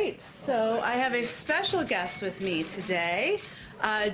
right, so I have a special guest with me today.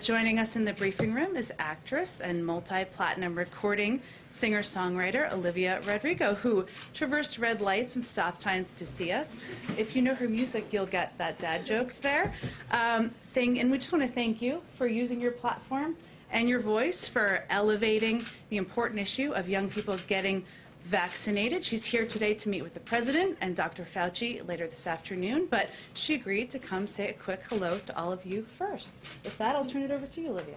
Joining us in the briefing room is actress and multi-platinum recording singer-songwriter Olivia Rodrigo, who traversed red lights and stop signs to see us. If you know her music, you'll get that dad jokes there. And we just want to thank you for using your platform and your voice for elevating the important issue of young people getting vaccinated. She's here today to meet with the President and Dr. Fauci later this afternoon, but she agreed to come say a quick hello to all of you first. With that, I'll turn it over to you, Olivia.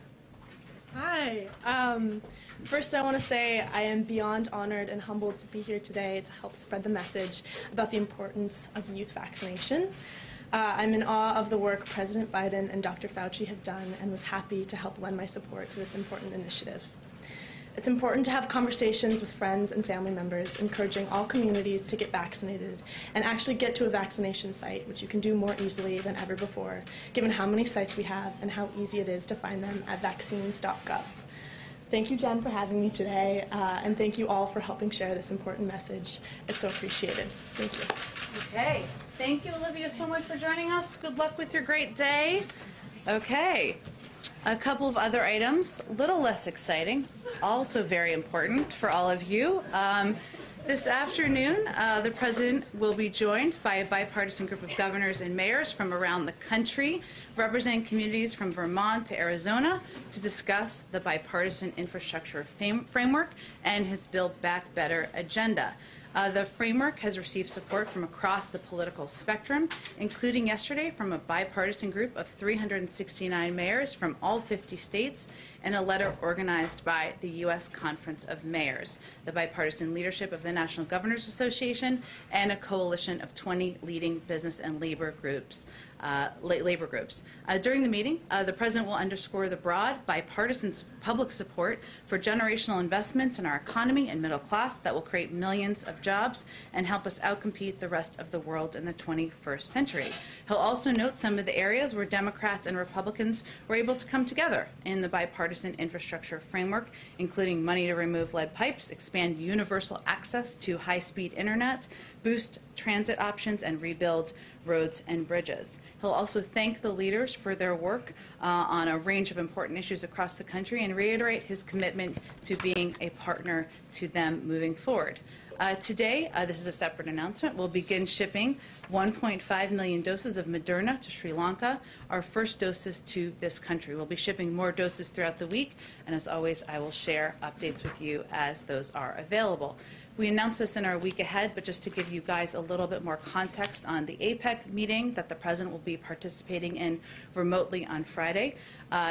Hi. First, I want to say I am beyond honored and humbled to be here today to help spread the message about the importance of youth vaccination. I'm in awe of the work President Biden and Dr. Fauci have done and was happy to help lend my support to this important initiative. It's important to have conversations with friends and family members, encouraging all communities to get vaccinated and actually get to a vaccination site, which you can do more easily than ever before, given how many sites we have and how easy it is to find them at vaccines.gov. Thank you, Jen, for having me today, and thank you all for helping share this important message. It's so appreciated. Thank you. Okay. Thank you, Olivia, so much for joining us. Good luck with your great day. Okay. A couple of other items, a little less exciting, also very important for all of you. This afternoon, the President will be joined by a bipartisan group of governors and mayors from around the country, representing communities from Vermont to Arizona, to discuss the bipartisan infrastructure framework and his Build Back Better agenda. The framework has received support from across the political spectrum, including yesterday from a bipartisan group of 369 mayors from all 50 states and a letter organized by the U.S. Conference of Mayors, the bipartisan leadership of the National Governors Association, and a coalition of 20 leading business and labor groups. During the meeting, the President will underscore the broad bipartisan public support for generational investments in our economy and middle class that will create millions of jobs and help us outcompete the rest of the world in the 21st century. He'll also note some of the areas where Democrats and Republicans were able to come together in the bipartisan infrastructure framework, including money to remove lead pipes, expand universal access to high-speed internet, boost transit options, and rebuild roads and bridges. He'll also thank the leaders for their work on a range of important issues across the country and reiterate his commitment to being a partner to them moving forward. Today, this is a separate announcement, we'll begin shipping 1.5 million doses of Moderna to Sri Lanka, our first doses to this country. We'll be shipping more doses throughout the week, and as always, I will share updates with you as those are available. We announced this in our week ahead, but just to give you guys a little bit more context on the APEC meeting that the President will be participating in remotely on Friday.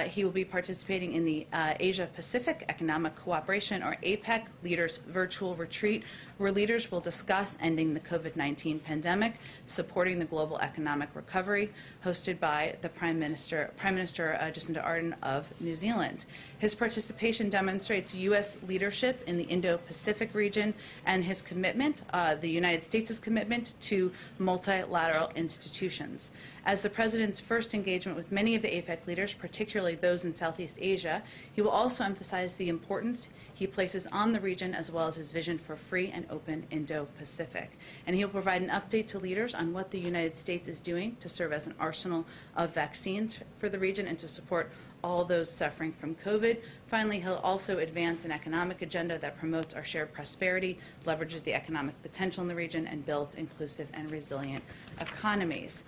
He will be participating in the Asia-Pacific Economic Cooperation, or APEC, Leaders Virtual Retreat, where leaders will discuss ending the COVID-19 pandemic, supporting the global economic recovery, hosted by the Prime Minister Jacinda Ardern of New Zealand. His participation demonstrates U.S. leadership in the Indo-Pacific region and his commitment, the United States' commitment to multilateral institutions. As the President's first engagement with many of the APEC leaders, particularly those in Southeast Asia, he will also emphasize the importance he places on the region as well as his vision for free and open Indo-Pacific. And he will provide an update to leaders on what the United States is doing to serve as an arsenal of vaccines for the region and to support all those suffering from COVID. Finally, he'll also advance an economic agenda that promotes our shared prosperity, leverages the economic potential in the region, and builds inclusive and resilient economies.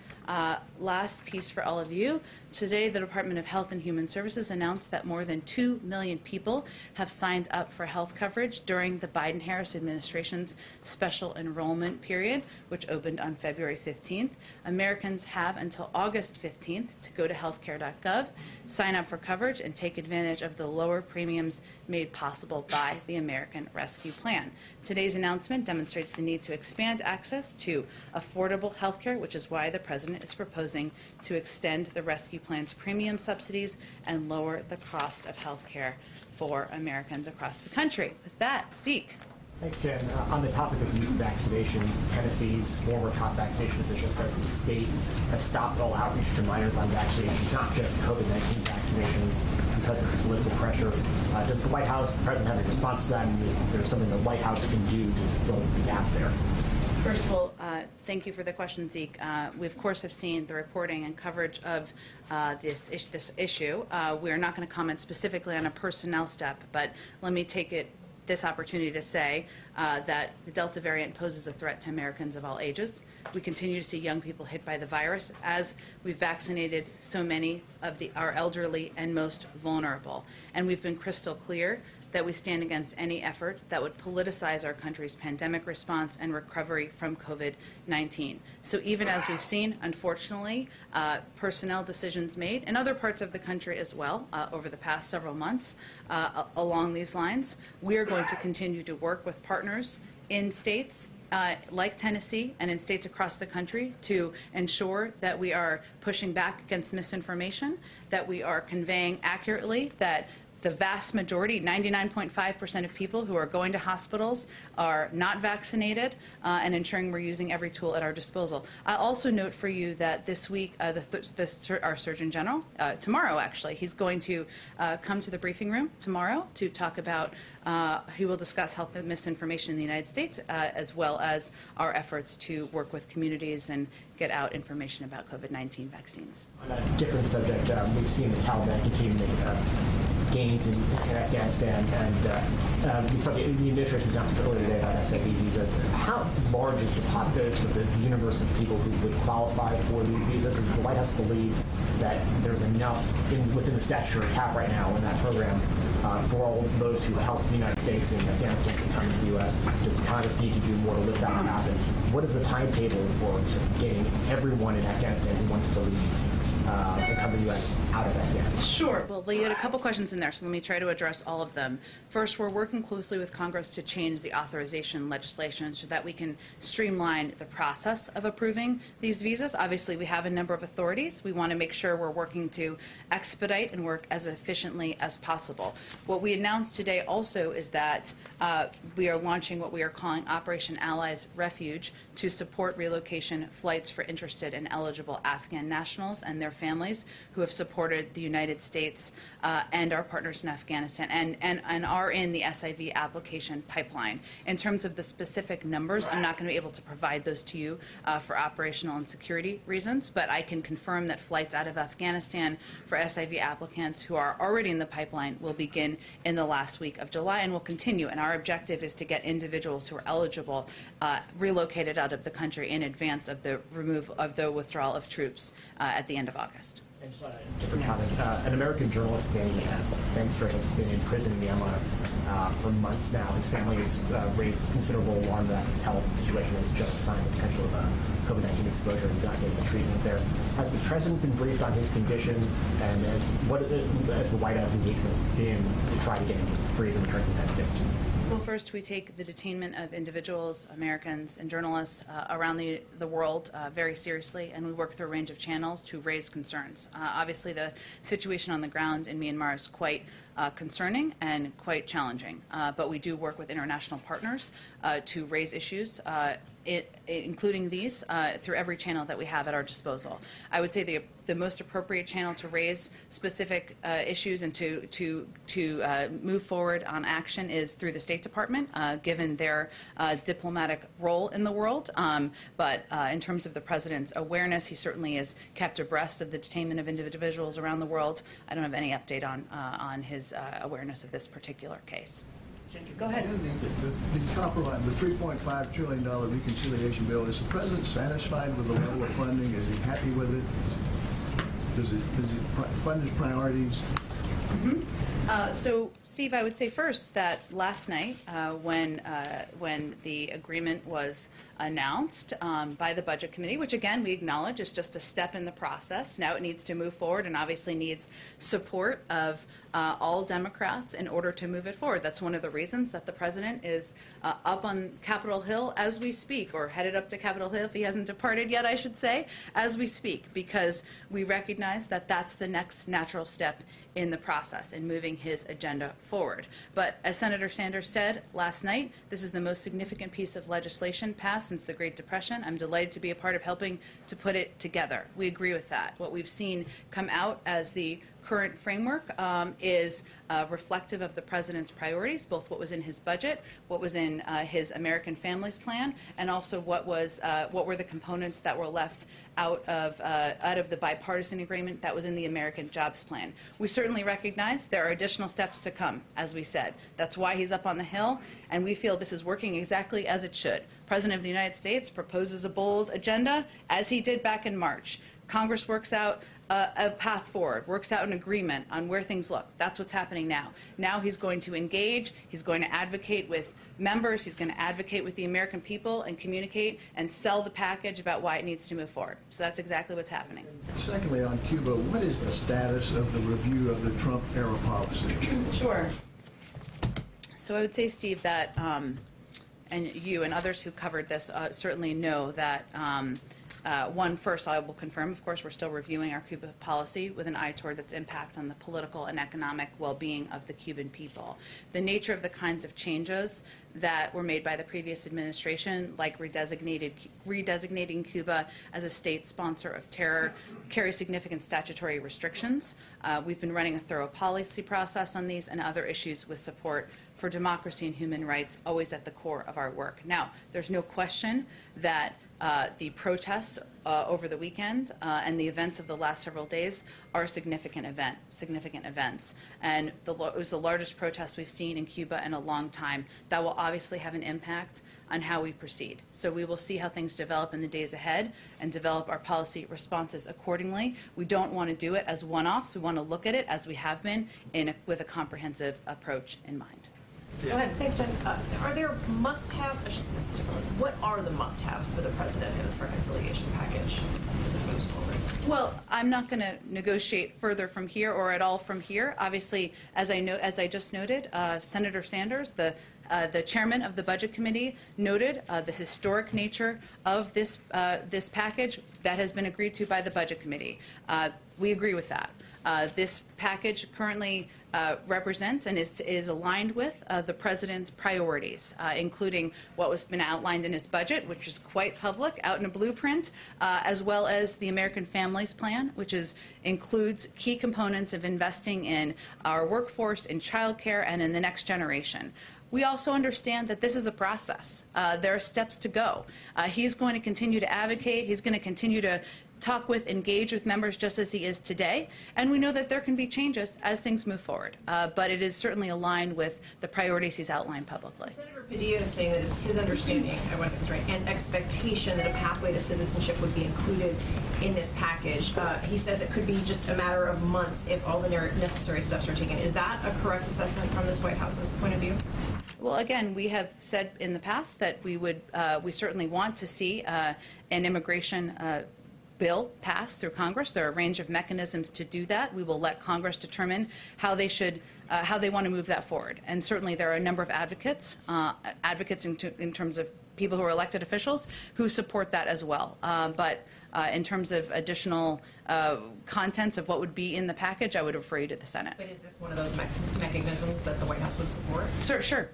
Last piece for all of you. Today, the Department of Health and Human Services announced that more than 2 million people have signed up for health coverage during the Biden-Harris administration's special enrollment period, which opened on February 15th. Americans have until August 15th to go to healthcare.gov, sign up for coverage, and take advantage of the lower premiums made possible by the American Rescue Plan. Today's announcement demonstrates the need to expand access to affordable health care, which is why the President is proposing to extend the Rescue Plan's premium subsidies and lower the cost of health care for Americans across the country. With that, Zeke. Thanks, Jen. On the topic of youth vaccinations, Tennessee's former top vaccination official says the state has stopped all outreach to minors on vaccinations, not just COVID-19 vaccinations, because of the political pressure. Does the White House, the President, have a response to that, and is there something the White House can do to fill the gap there? First of all, Thank you for the question, Zeke. We, of course, have seen the reporting and coverage of this issue. We are not going to comment specifically on a personnel step, but let me take this opportunity to say that the Delta variant poses a threat to Americans of all ages. We continue to see young people hit by the virus as we've vaccinated so many of our elderly and most vulnerable. And we've been crystal clear that we stand against any effort that would politicize our country's pandemic response and recovery from COVID-19. So even as we've seen, unfortunately, personnel decisions made in other parts of the country as well over the past several months along these lines, we are going to continue to work with partners in states like Tennessee and in states across the country to ensure that we are pushing back against misinformation, that we are conveying accurately that the vast majority, 99.5% of people who are going to hospitals are not vaccinated, and ensuring we're using every tool at our disposal. I'll also note for you that this week, our Surgeon General, tomorrow actually, he's going to come to the briefing room tomorrow to talk about, he will discuss health misinformation in the United States, as well as our efforts to work with communities and get out information about COVID-19 vaccines. On a different subject, we've seen the Taliban continue to make gains in Afghanistan, and we saw the administration's announcement earlier today about SIV visas. How large is the universe of people who would qualify for these visas? And does the White House believe that there's enough within the statutory cap right now in that program for all those who help the United States and Afghanistan to come to the U.S.? Does Congress need to do more to lift that cap? And what is the timetable for getting everyone in Afghanistan who wants to leave and come to the U.S. out of Afghanistan? Sure. Well, you had a couple questions in there, so let me try to address all of them. First, we're working closely with Congress to change the authorization legislation so that we can streamline the process of approving these visas. Obviously, we have a number of authorities. We want to make sure we're working to expedite and work as efficiently as possible. What we announced today also is that we are launching what we are calling Operation Allies Refuge to support relocation flights for interested and eligible Afghan nationals and their families who have supported the United States and our partners in Afghanistan and are in the SIV application pipeline. In terms of the specific numbers, I'm not going to be able to provide those to you for operational and security reasons, but I can confirm that flights out of Afghanistan for SIV applicants who are already in the pipeline will begin in the last week of July and will continue. And our objective is to get individuals who are eligible relocated out of the country in advance of the withdrawal of troops at the end of August. And just on a different topic, an American journalist, Danny Fenster, has been in prison in Myanmar for months now. His family has raised considerable alarm about his health situation and just signs of potential COVID-19 exposure. He's not getting the treatment there. Has the president been briefed on his condition, and has the White House engagement been to try to get him free and return to the United States? Well, first, we take the detainment of individuals, Americans, and journalists around the world very seriously, and we work through a range of channels to raise concerns. Obviously, the situation on the ground in Myanmar is quite concerning and quite challenging, but we do work with international partners to raise issues, including these, through every channel that we have at our disposal. I would say the most appropriate channel to raise specific issues and to move forward on action is through the State Department, given their diplomatic role in the world. But in terms of the President's awareness, he certainly is kept abreast of the detainment of individuals around the world. I don't have any update on his awareness of this particular case. Go ahead. The compromise, the $3.5 trillion reconciliation bill, is the President satisfied with the level of funding? Is he happy with it? Does it fund his priorities? Mm-hmm. So, Steve, I would say first that last night, when the agreement was announced by the Budget Committee, which again we acknowledge is just a step in the process. Now it needs to move forward and obviously needs support of all Democrats in order to move it forward. That's one of the reasons that the President is up on Capitol Hill as we speak, or headed up to Capitol Hill if he hasn't departed yet, I should say, as we speak, because we recognize that that's the next natural step in the process in moving his agenda forward. But as Senator Sanders said last night, this is the most significant piece of legislation passed since the Great Depression. I'm delighted to be a part of helping to put it together. We agree with that. What we've seen come out as the current framework is reflective of the president's priorities, both what was in his budget, what was in his American Families Plan, and also what were the components that were left out of the bipartisan agreement that was in the American Jobs Plan. We certainly recognize there are additional steps to come, as we said. That's why he's up on the Hill, and we feel this is working exactly as it should. President of the United States proposes a bold agenda, as he did back in March. Congress works out a path forward, works out an agreement on where things look. That's what's happening now. Now he's going to engage, he's going to advocate with members, he's going to advocate with the American people and communicate and sell the package about why it needs to move forward. So that's exactly what's happening. Secondly, on Cuba, what is the status of the review of the Trump-era policy? Sure. So I would say, Steve, that, and you and others who covered this certainly know that first, I will confirm, of course, we're still reviewing our Cuba policy with an eye toward its impact on the political and economic well-being of the Cuban people. The nature of the kinds of changes that were made by the previous administration, like redesignating Cuba as a state sponsor of terror, carry significant statutory restrictions. We've been running a thorough policy process on these and other issues with support for democracy and human rights always at the core of our work. Now, there's no question that the protests over the weekend and the events of the last several days are significant events. And it was the largest protest we've seen in Cuba in a long time. That will obviously have an impact on how we proceed. So we will see how things develop in the days ahead and develop our policy responses accordingly. We don't want to do it as one-offs. We want to look at it as we have been with a comprehensive approach in mind. Go ahead. Thanks, Jen. Are there must-haves? I should say this differently. What are the must-haves for the president in this reconciliation package as it moves forward? Well, I'm not going to negotiate further from here or at all from here. Obviously, as I just noted, Senator Sanders, the chairman of the Budget Committee, noted the historic nature of this package that has been agreed to by the Budget Committee. We agree with that. This package currently represents and is aligned with the president's priorities, including what was been outlined in his budget, which is quite public, out in a blueprint, as well as the American Families Plan, which includes key components of investing in our workforce, in childcare, and in the next generation. We also understand that this is a process. There are steps to go. He's going to continue to advocate. He's going to continue to talk with, engage with members just as he is today, and we know that there can be changes as things move forward. But it is certainly aligned with the priorities he's outlined publicly. So Senator Padilla is saying that it's his understanding, I want to get this right, and expectation that a pathway to citizenship would be included in this package. He says it could be just a matter of months if all the necessary steps are taken. Is that a correct assessment from this White House's point of view? Well, again, we have said in the past that we certainly want to see an immigration bill passed through Congress. There are a range of mechanisms to do that. We will let Congress determine how they want to move that forward. And certainly there are a number of advocates in terms of people who are elected officials who support that as well. But in terms of additional contents of what would be in the package, I would refer you to the Senate. But is this one of those mechanisms that the White House would support? Sure.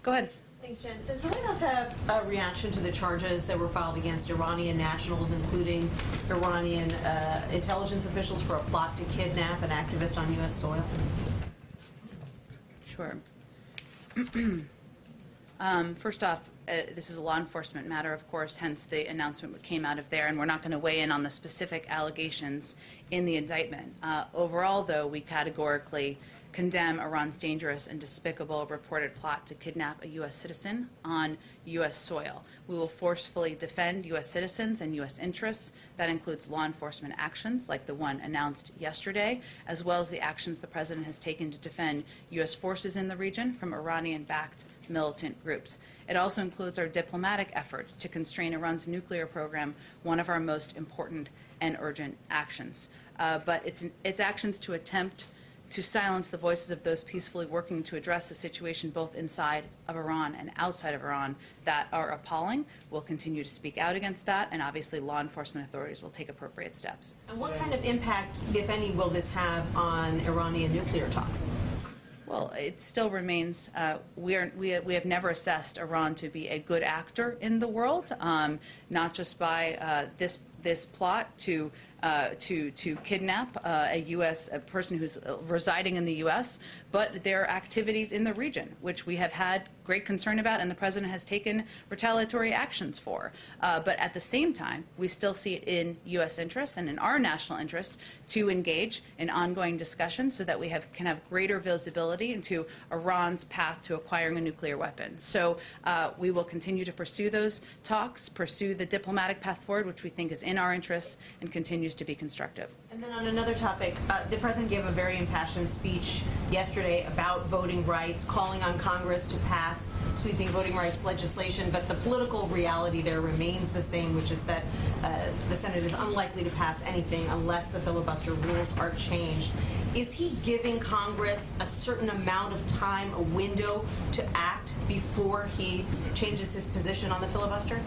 Go ahead. Thanks, Jen. Does the White House have a reaction to the charges that were filed against Iranian nationals, including Iranian intelligence officials, for a plot to kidnap an activist on U.S. soil? Sure. First off, this is a law enforcement matter, of course, hence the announcement came out of there, and we're not going to weigh in on the specific allegations in the indictment. Overall, though, we categorically condemn Iran's dangerous and despicable reported plot to kidnap a U.S. citizen on U.S. soil. We will forcefully defend U.S. citizens and U.S. interests. That includes law enforcement actions like the one announced yesterday, as well as the actions the President has taken to defend U.S. forces in the region from Iranian-backed militant groups. It also includes our diplomatic effort to constrain Iran's nuclear program, one of our most important and urgent actions. But it's actions to attempt to silence the voices of those peacefully working to address the situation both inside of Iran and outside of Iran that are appalling. We'll continue to speak out against that, and obviously law enforcement authorities will take appropriate steps. And what kind of impact, if any, will this have on Iranian nuclear talks? Well, it still remains, we have never assessed Iran to be a good actor in the world, not just by this plot to kidnap a person who's residing in the U.S., but their activities in the region, which we have had great concern about, and the president has taken retaliatory actions for. But at the same time, we still see it in U.S. interest and in our national interest to engage in ongoing discussions so that we can have greater visibility into Iran's path to acquiring a nuclear weapon. So we will continue to pursue those talks, pursue the diplomatic path forward, which we think is in our interests and continues to be constructive. And then on another topic, the president gave a very impassioned speech yesterday about voting rights, calling on Congress to pass sweeping voting rights legislation, but the political reality there remains the same, which is that the Senate is unlikely to pass anything unless the filibuster rules are changed. Is he giving Congress a certain amount of time, a window to act before he changes his position on the filibuster?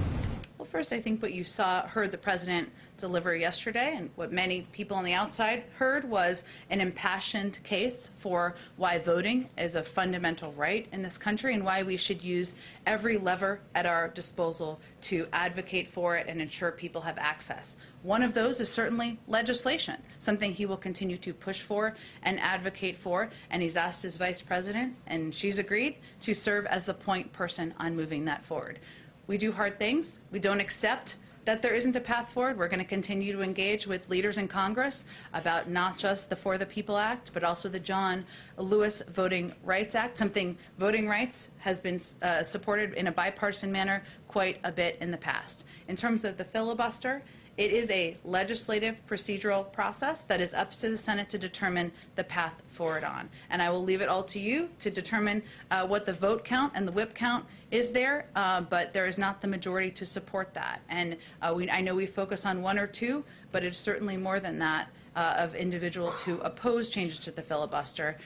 Well, first, I think what you heard the president deliver yesterday, and what many people on the outside heard, was an impassioned case for why voting is a fundamental right in this country and why we should use every lever at our disposal to advocate for it and ensure people have access. One of those is certainly legislation, something he will continue to push for and advocate for, and he's asked his vice president, and she's agreed, to serve as the point person on moving that forward. We do hard things. We don't accept that there isn't a path forward. We're going to continue to engage with leaders in Congress about not just the For the People Act, but also the John Lewis Voting Rights Act, something voting rights has been supported in a bipartisan manner quite a bit in the past. In terms of the filibuster, it is a legislative procedural process that is up to the Senate to determine the path forward on. And I will leave it all to you to determine what the vote count and the whip count is there, but there is not the majority to support that. And I know we focus on one or two, but it's certainly more than that of individuals who oppose changes to the filibuster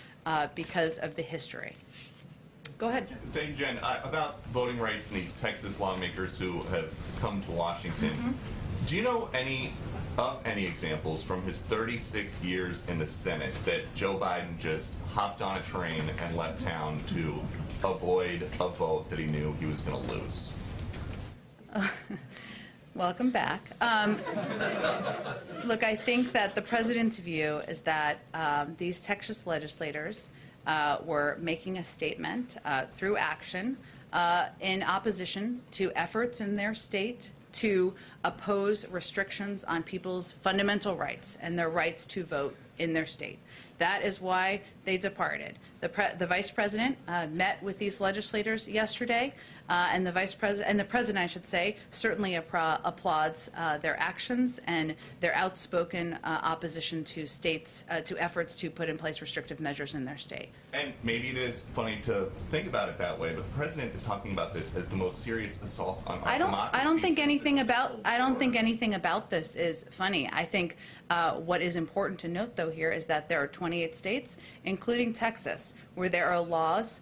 because of the history. Go ahead. Thank you, Jen. About voting rights and these Texas lawmakers who have come to Washington, do you know any examples from his 36 years in the Senate that Joe Biden just hopped on a train and left town to avoid a vote that he knew he was going to lose? Welcome back. Look, I think that the president's view is that these Texas legislators were making a statement through action in opposition to efforts in their state to oppose restrictions on people's fundamental rights and their rights to vote in their state. That is why they departed. The vice president met with these legislators yesterday, and the president, I should say, certainly applauds their actions and their outspoken opposition to states to efforts to put in place restrictive measures in their state. And maybe it is funny to think about it that way, but the president is talking about this as the most serious assault on our democracy. I don't think anything about this is funny. I think what is important to note, though, here is that there are 28 states, including Texas, where there are laws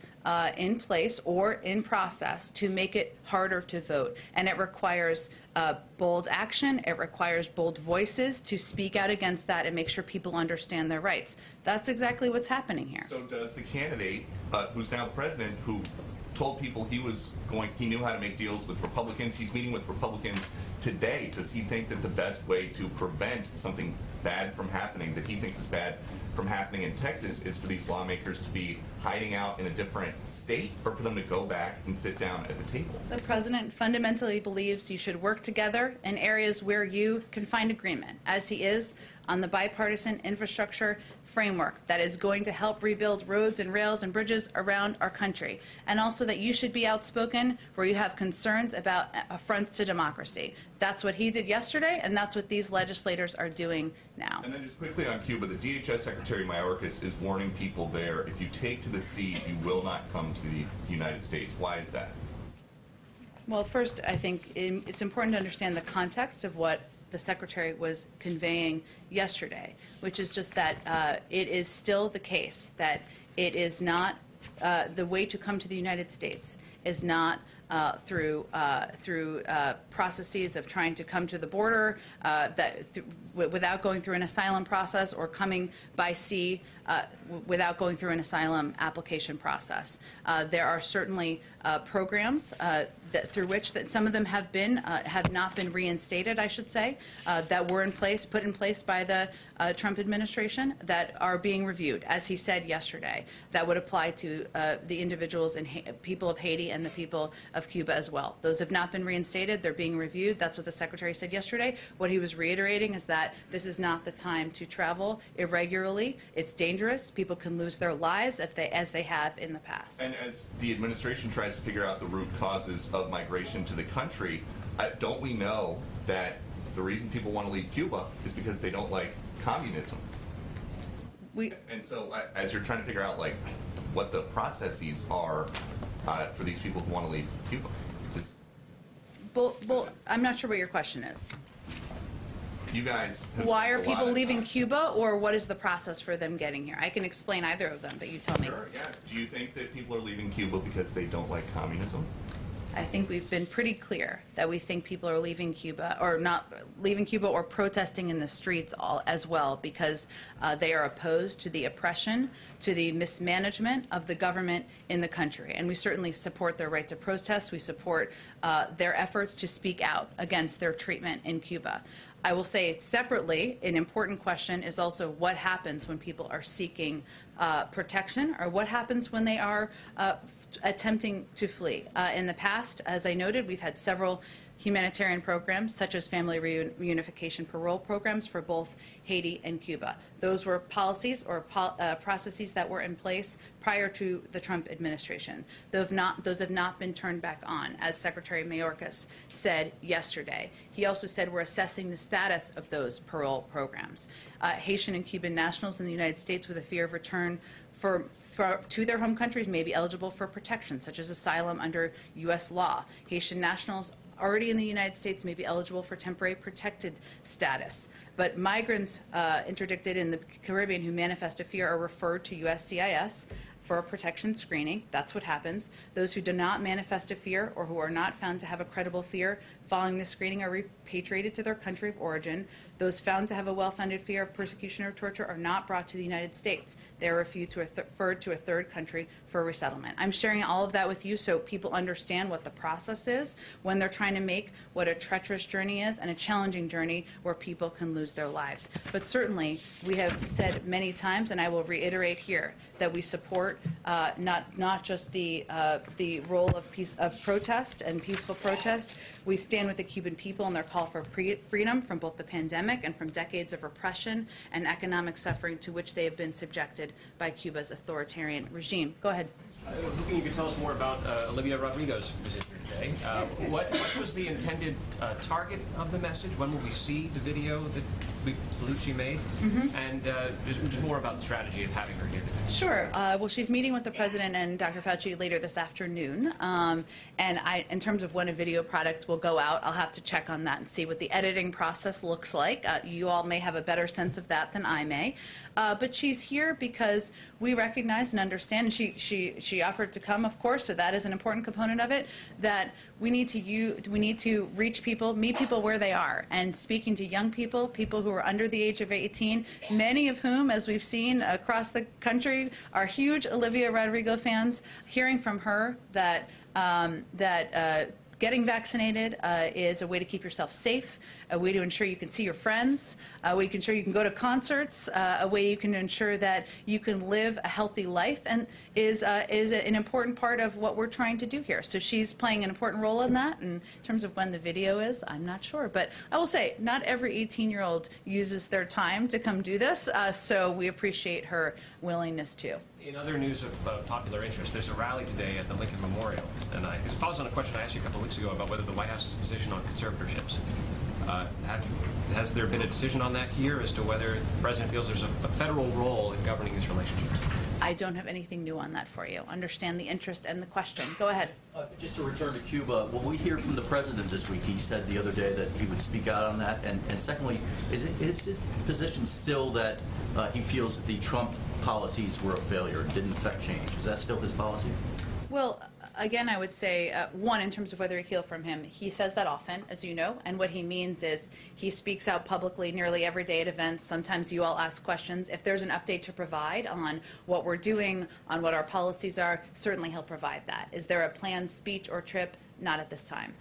in place or in process to make it harder to vote. And it requires bold action. It requires bold voices to speak out against that and make sure people understand their rights. That's exactly what's happening here. So does the candidate, who's now the president, who told people he knew how to make deals with Republicans, he's meeting with Republicans today, does he think that the best way to prevent something bad from happening, that he thinks is bad from happening in Texas, is for these lawmakers to be hiding out in a different state, or for them to go back and sit down at the table? The president fundamentally believes you should work together in areas where you can find agreement, as he is on the bipartisan infrastructure framework that is going to help rebuild roads and rails and bridges around our country, and also that you should be outspoken where you have concerns about affronts to democracy. That's what he did yesterday, and that's what these legislators are doing now. And then just quickly on Cuba, the DHS Secretary Mayorkas is warning people there, if you take to the sea, you will not come to the United States. Why is that? Well, first, I think it's important to understand the context of what the Secretary was conveying yesterday, which is just that it is still the case that it is not the way to come to the United States is not through processes of trying to come to the border without going through an asylum process, or coming by sea without going through an asylum application process. There are certainly programs through which some of them have not been reinstated, I should say, that were put in place by the Trump administration, that are being reviewed, as he said yesterday. That would apply to the individuals and people of Haiti and the people of Cuba as well. Those have not been reinstated. They're being reviewed. That's what the Secretary said yesterday. What he was reiterating is that this is not the time to travel irregularly. It's dangerous. People can lose their lives as they have in the past. And as the administration tries to figure out the root causes of migration to the country, don't we know that the reason people want to leave Cuba is because they don't like communism? And so as you're trying to figure out what the processes are for these people who want to leave Cuba, I'm not sure what your question is. You guys have Why spent are a lot people of leaving time. Cuba, or what is the process for them getting here? I can explain either of them, but you tell me. Sure, yeah. Do you think that people are leaving Cuba because they don't like communism? I think we've been pretty clear that we think people are leaving Cuba, or not leaving Cuba, or protesting in the streets as well, because they are opposed to the oppression, to the mismanagement of the government in the country. And we certainly support their right to protest. We support their efforts to speak out against their treatment in Cuba. I will say separately, an important question is also what happens when people are seeking protection, or what happens when they are attempting to flee. In the past, as I noted, we've had several humanitarian programs, such as family reunification parole programs for both Haiti and Cuba. Those were policies or processes that were in place prior to the Trump administration. Those have not been turned back on, as Secretary Mayorkas said yesterday. He also said we're assessing the status of those parole programs. Haitian and Cuban nationals in the United States with a fear of return to their home countries may be eligible for protection, such as asylum under U.S. law. Haitian nationals already in the United States may be eligible for temporary protected status. But migrants interdicted in the Caribbean who manifest a fear are referred to USCIS for a protection screening. That's what happens. Those who do not manifest a fear, or who are not found to have a credible fear following the screening, are repatriated to their country of origin. Those found to have a well-founded fear of persecution or torture are not brought to the United States. They are referred to a third country for resettlement. I'm sharing all of that with you so people understand what the process is when they're trying to make what a treacherous journey is, and a challenging journey where people can lose their lives. But certainly, we have said many times, and I will reiterate here, that we support not just the role of protest and peaceful protest. We stand with the Cuban people in their call for freedom from both the pandemic and from decades of repression and economic suffering to which they have been subjected by Cuba's authoritarian regime. Go ahead. I was hoping you could tell us more about Olivia Rodrigo's visit here today. What was the intended target of the message? When will we see the video that we believe she made? And just more about the strategy of having her here today. Sure. Well, she's meeting with the president and Dr. Fauci later this afternoon. And in terms of when a video product will go out, I'll have to check on that and see what the editing process looks like. You all may have a better sense of that than I may. But she's here because we recognize and understand, and she offered to come, of course, so that is an important component of it, that we need to reach people, meet people where they are. And speaking to young people, people who are under the age of 18, many of whom, as we've seen across the country, are huge Olivia Rodrigo fans, hearing from her that getting vaccinated is a way to keep yourself safe, a way to ensure you can see your friends, a way to ensure you can go to concerts, a way you can ensure that you can live a healthy life, and is an important part of what we're trying to do here. So she's playing an important role in that. And in terms of when the video is, I'm not sure. But I will say, not every 18-year-old uses their time to come do this, so we appreciate her willingness to. In other news of popular interest, there's a rally today at the Lincoln Memorial, and it follows on a question I asked you a couple of weeks ago about whether the White House's position on conservatorships. Has there been a decision on that here as to whether the president feels there's a federal role in governing these relationships? I don't have anything new on that for you. Understand the interest and the question. Go ahead. Just to return to Cuba, will we hear from the president this week? He said the other day that he would speak out on that. And secondly, is his position still that he feels that the Trump policies were a failure and didn't affect change? Is that still his policy? Well, Again, I would say, one, in terms of whether we hear from him, he says that often, as you know, and what he means is he speaks out publicly nearly every day at events. Sometimes you all ask questions. If there's an update to provide on what we're doing, on what our policies are, certainly he'll provide that. Is there a planned speech or trip? Not at this time.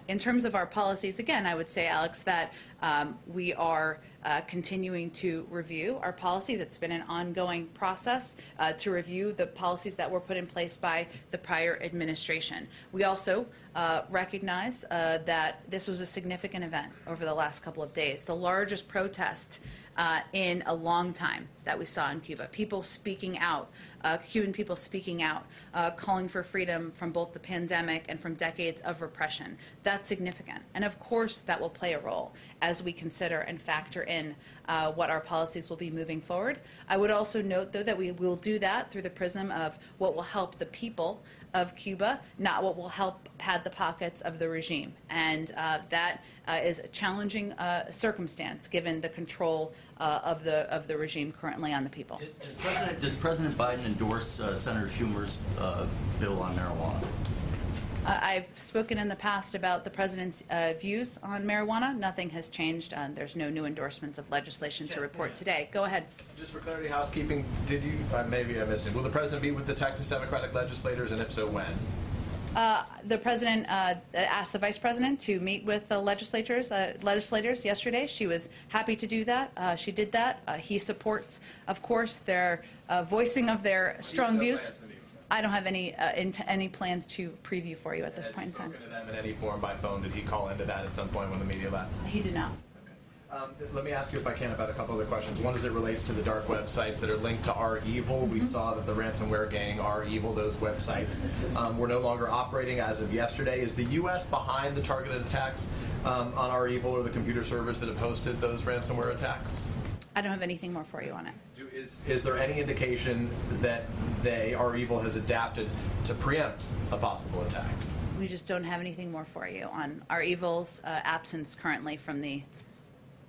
In terms of our policies, again, I would say, Alex, that we are continuing to review our policies. It's been an ongoing process to review the policies that were put in place by the prior administration. We also recognize that this was a significant event over the last couple of days, the largest protest in a long time that we saw in Cuba. People speaking out, Cuban people speaking out, calling for freedom from both the pandemic and from decades of repression. That's significant. And of course, that will play a role as we consider and factor in what our policies will be moving forward. I would also note, though, that we will do that through the prism of what will help the people of Cuba, not what will help pad the pockets of the regime. And that is a challenging circumstance given the control of the regime currently on the people. Does President Biden endorse Senator Schumer's bill on marijuana? I've spoken in the past about the president's views on marijuana. Nothing has changed. There's no new endorsements of legislation to report today. Go ahead. Just for clarity, housekeeping, did you, maybe I missed it, will the president meet with the Texas Democratic legislators, and if so, when? The president asked the vice president to meet with the legislators yesterday. She was happy to do that. She did that. He supports, of course, their voicing of their strong views. I don't have any plans to preview for you at this point in time. Has he spoken to them in any form by phone? Did he call into that at some point when the media left? He did not. Let me ask you, if I can, about a couple other questions. One as it relates to the dark websites that are linked to Our Evil. We saw that the ransomware gang, Our Evil, those websites were no longer operating as of yesterday. Is the U.S. behind the targeted attacks on Our Evil or the computer servers that have hosted those ransomware attacks? I don't have anything more for you on it. Is there any indication that Our Evil, has adapted to preempt a possible attack? We just don't have anything more for you on Our Evil's absence currently from the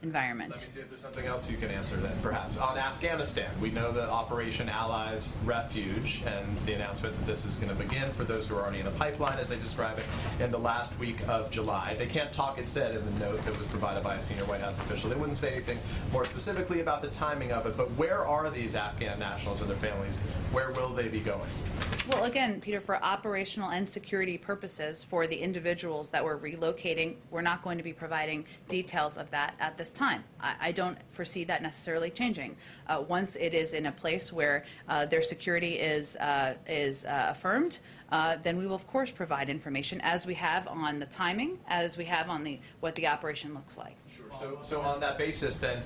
environment. Let me see if there's something else you can answer then, perhaps. On Afghanistan, we know that Operation Allies Refuge and the announcement that this is going to begin for those who are already in the pipeline, as they describe it, in the last week of July. They can't talk, it said in the note that was provided by a senior White House official. They wouldn't say anything more specifically about the timing of it, but where are these Afghan nationals and their families? Where will they be going? Well, again, Peter, for operational and security purposes, for the individuals that we're relocating, we're not going to be providing details of that at this time. I don't foresee that necessarily changing. Once it is in a place where their security is affirmed, then we will, of course, provide information, as we have on the timing, as we have on what the operation looks like. Sure. So on that basis, then,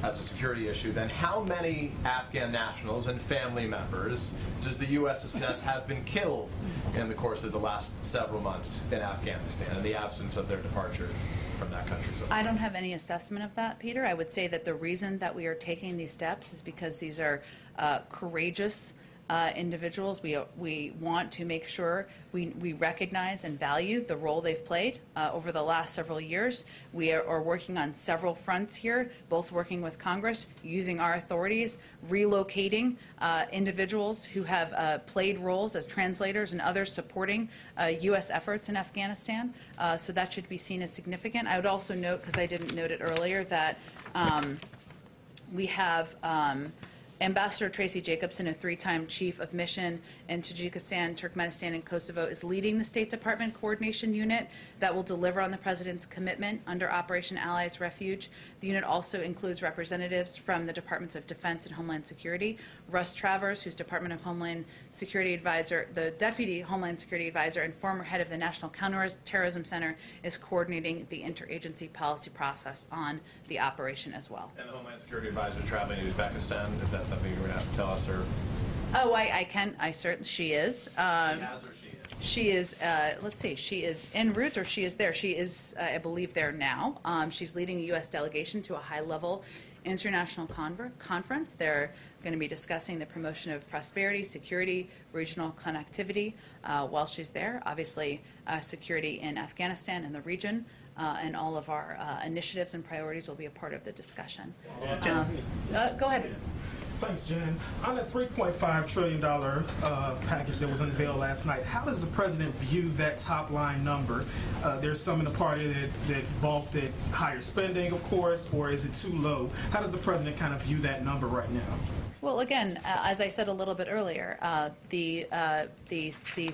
as a security issue, then how many Afghan nationals and family members does the U.S. assess have been killed in the course of the last several months in Afghanistan in the absence of their departure from that country? So I don't have any assessment of that, Peter. I would say that the reason that we are taking these steps is because these are courageous individuals. We want to make sure we recognize and value the role they've played over the last several years. We are working on several fronts here, both working with Congress, using our authorities, relocating individuals who have played roles as translators and others supporting U.S. efforts in Afghanistan. So that should be seen as significant. I would also note, because I didn't note it earlier, that we have Ambassador Tracy Jacobson, a three-time chief of mission in Tajikistan, Turkmenistan, and Kosovo, is leading the State Department Coordination Unit that will deliver on the President's commitment under Operation Allies Refuge. The unit also includes representatives from the Departments of Defense and Homeland Security. Russ Travers, who's Department of Homeland Security Advisor, the Deputy Homeland Security Advisor and former head of the National Counterterrorism Center, is coordinating the interagency policy process on the operation as well. And the Homeland Security Advisor is traveling to Uzbekistan. Is that something you're going to have to tell us? Or oh, I can. I certainly. She is. She has, or she is? She is. Let's see. She is en route, or she is there. She is, I believe, there now. She's leading a U.S. delegation to a high-level international conference. They're going to be discussing the promotion of prosperity, security, regional connectivity while she's there. Obviously, security in Afghanistan and the region. And all of our initiatives and priorities will be a part of the discussion. Go ahead. Thanks, Jen. On the $3.5 trillion package that was unveiled last night, how does the president view that top line number? There's some in the party that balked at higher spending, of course, or is it too low? How does the president kind of view that number right now? Well, again, as I said a little bit earlier, the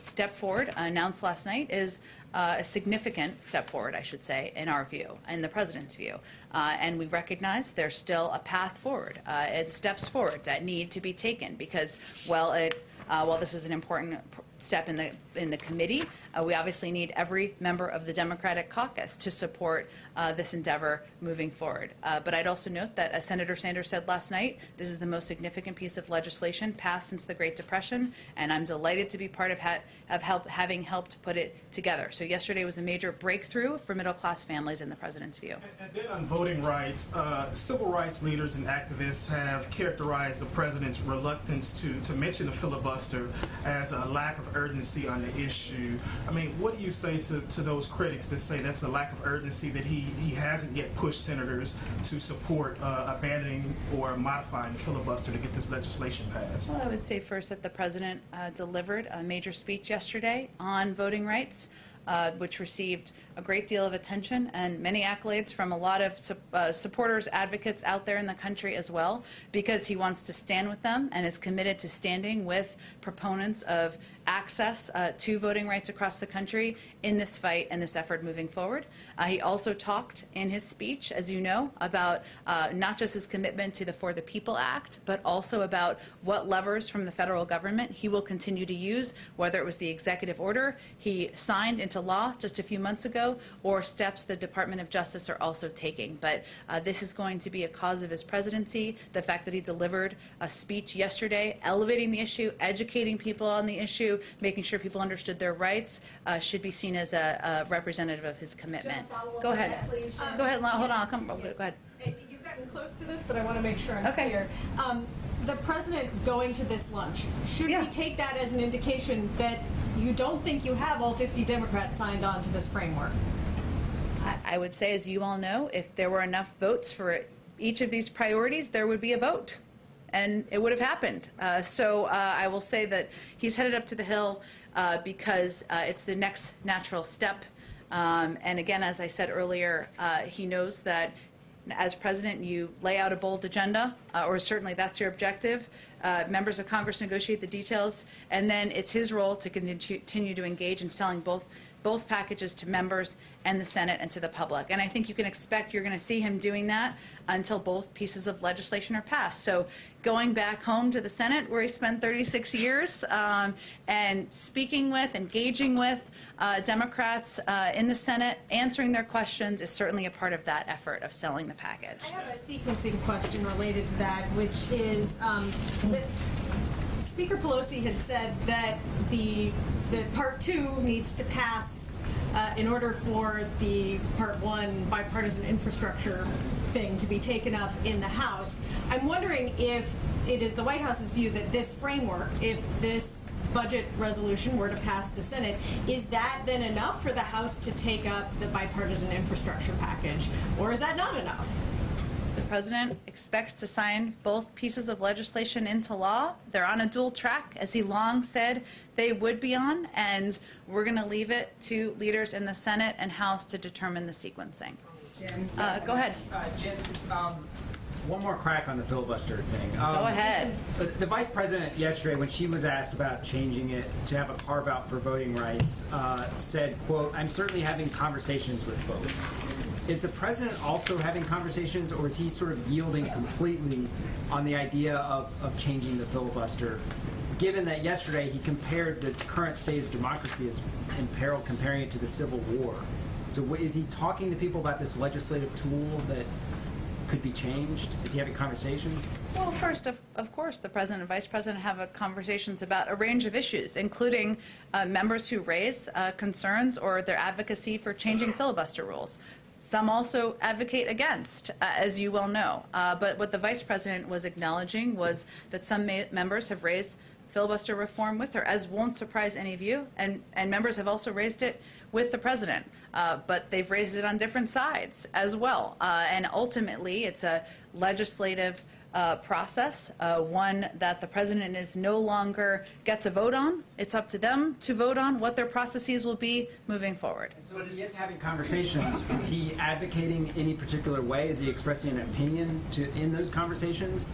step forward announced last night is a significant step forward, I should say, in our view, in the president's view. And we recognize there's still a path forward and steps forward that need to be taken because, while this is an important step in the committee, we obviously need every member of the Democratic caucus to support this endeavor moving forward. But I'd also note that, as Senator Sanders said last night, this is the most significant piece of legislation passed since the Great Depression, and I'm delighted to be part of having helped put it together. So yesterday was a major breakthrough for middle-class families in the president's view. And then on voting rights, civil rights leaders and activists have characterized the president's reluctance to mention the filibuster as a lack of urgency on the issue. I mean, what do you say to those critics that say that's a lack of urgency, that he hasn't yet pushed senators to support abandoning or modifying the filibuster to get this legislation passed? Well, I would say first that the president delivered a major speech yesterday on voting rights, which received a great deal of attention and many accolades from a lot of supporters, advocates out there in the country as well, because he wants to stand with them and is committed to standing with proponents of access to voting rights across the country in this fight and this effort moving forward. He also talked in his speech, as you know, about not just his commitment to the For the People Act, but also about what levers from the federal government he will continue to use, whether it was the executive order he signed into law just a few months ago, or steps the Department of Justice are also taking. But this is going to be a cause of his presidency. The fact that he delivered a speech yesterday elevating the issue, educating people on the issue, making sure people understood their rights, should be seen as a representative of his commitment. Go ahead. Go ahead. Hold on. Go ahead. You've gotten close to this, but I want to make sure I'm Okay. clear. The president going to this lunch, should we take that as an indication that you don't think you have all 50 Democrats signed on to this framework? I would say, as you all know, if there were enough votes for each of these priorities, there would be a vote, and it would have happened. So I will say that he's headed up to the Hill because it's the next natural step. And again, as I said earlier, he knows that as president, you lay out a bold agenda, or certainly that's your objective. Members of Congress negotiate the details, and then it's his role to continue to engage in selling both packages to members and the Senate and to the public. And I think you can expect you're going to see him doing that until both pieces of legislation are passed. So going back home to the Senate, where he spent 36 years, and speaking with, engaging with Democrats in the Senate, answering their questions, is certainly a part of that effort of selling the package. I have a sequencing question related to that, which is that Speaker Pelosi had said that the Part 2 needs to pass in order for the Part 1 bipartisan infrastructure thing to be taken up in the House. I'm wondering if it is the White House's view that this framework, if this budget resolution were to pass the Senate, is that then enough for the House to take up the bipartisan infrastructure package, or is that not enough? The president expects to sign both pieces of legislation into law. They're on a dual track, as he long said they would be on, and we're going to leave it to leaders in the Senate and House to determine the sequencing. Jen, Go ahead. Jen, one more crack on the filibuster thing. Go ahead. The vice president yesterday, when she was asked about changing it to have a carve-out for voting rights, said, quote, "I'm certainly having conversations with folks." Is the president also having conversations, or is he sort of yielding completely on the idea of changing the filibuster, given that yesterday he compared the current state of democracy as in peril, comparing it to the Civil War? So is he talking to people about this legislative tool that could be changed? Is he having conversations? Well, first, of course, the president and vice president have conversations about a range of issues, including members who raise concerns or their advocacy for changing filibuster rules. Some also advocate against, as you well know. But what the vice president was acknowledging was that some members have raised filibuster reform with her, as won't surprise any of you, and members have also raised it with the president. But they've raised it on different sides as well. And ultimately, it's a legislative process, one that the president is no longer gets a vote on. It's up to them to vote on what their processes will be moving forward. So if he is having conversations, is he advocating any particular way? Is he expressing an opinion in those conversations?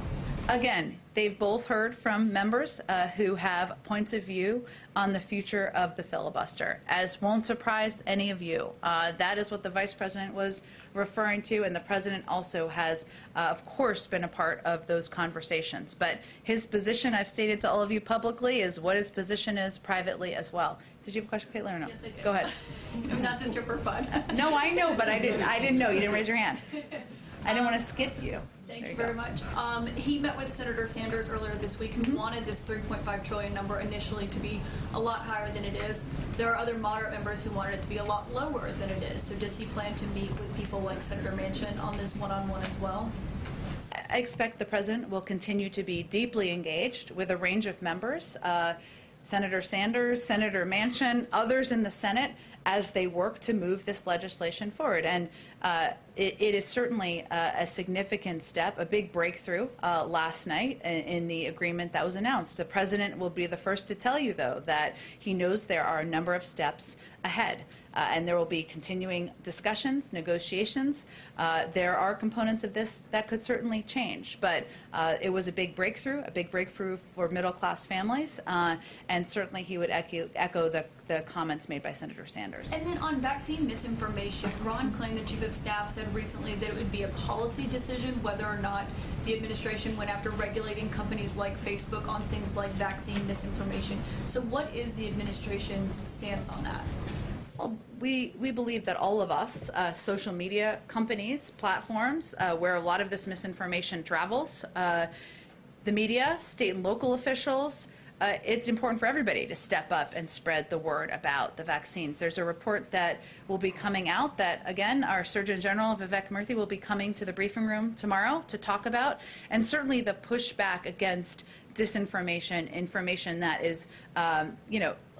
Again, they've both heard from members who have points of view on the future of the filibuster, as won't surprise any of you. That is what the vice president was referring to, and the president also has, of course, been a part of those conversations. But his position, I've stated to all of you publicly, is what his position is privately as well. Did you have a question, Caitlin, or no? Yes, I do. Go ahead. I'm not just here for fun. No, I know, but I didn't know. You didn't raise your hand. I didn't want to skip you. Thank you very much. He met with Senator Sanders earlier this week, who wanted this $3.5 trillion number initially to be a lot higher than it is. There are other moderate members who wanted it to be a lot lower than it is. So does he plan to meet with people like Senator Manchin on this one-on-one as well? I expect the president will continue to be deeply engaged with a range of members, Senator Sanders, Senator Manchin, others in the Senate, as they work to move this legislation forward. And it is certainly a significant step, a big breakthrough last night in the agreement that was announced. The president will be the first to tell you, though, that he knows there are a number of steps ahead. And there will be continuing discussions, negotiations. There are components of this that could certainly change, but it was a big breakthrough for middle-class families, and certainly he would echo the comments made by Senator Sanders. And then on vaccine misinformation, Ron Klain, the chief of staff, said recently that it would be a policy decision whether or not the administration went after regulating companies like Facebook on things like vaccine misinformation. So what is the administration's stance on that? Well, we believe that all of us, social media companies, platforms, where a lot of this misinformation travels, the media, state and local officials, it's important for everybody to step up and spread the word about the vaccines. There's a report that will be coming out that, again, our Surgeon General, Vivek Murthy, will be coming to the briefing room tomorrow to talk about, and certainly the pushback against disinformation, information that is,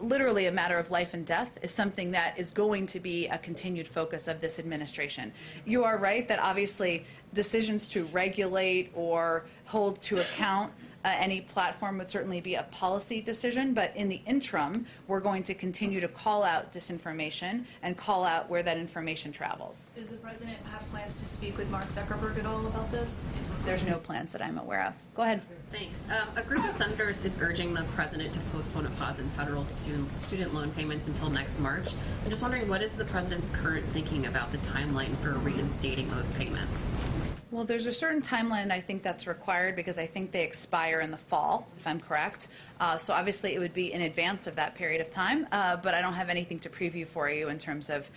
literally a matter of life and death, is something that is going to be a continued focus of this administration. You are right that obviously decisions to regulate or hold to account any platform would certainly be a policy decision, but in the interim, we're going to continue to call out disinformation and call out where that information travels. Does the president have plans to speak with Mark Zuckerberg at all about this? There's no plans that I'm aware of. Go ahead. Thanks. A group of senators is urging the president to postpone a pause in federal student loan payments until next March. I'm just wondering, what is the president's current thinking about the timeline for reinstating those payments? Well, there's a certain timeline I think that's required because I think they expire in the fall, if I'm correct. So obviously it would be in advance of that period of time, but I don't have anything to preview for you in terms of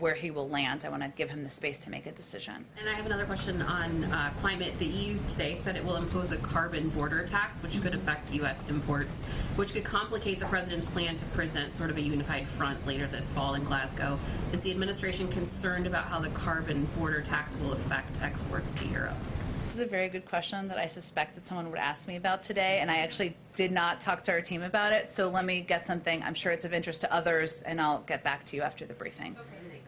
where he will land. I want to give him the space to make a decision. And I have another question on climate. The EU today said it will impose a carbon border tax, which could affect U.S. imports, which could complicate the president's plan to present sort of a unified front later this fall in Glasgow. Is the administration concerned about how the carbon border tax will affect exports to Europe? This is a very good question that I suspected someone would ask me about today, and I actually did not talk to our team about it, so let me get something. I'm sure it's of interest to others, and I'll get back to you after the briefing. Okay,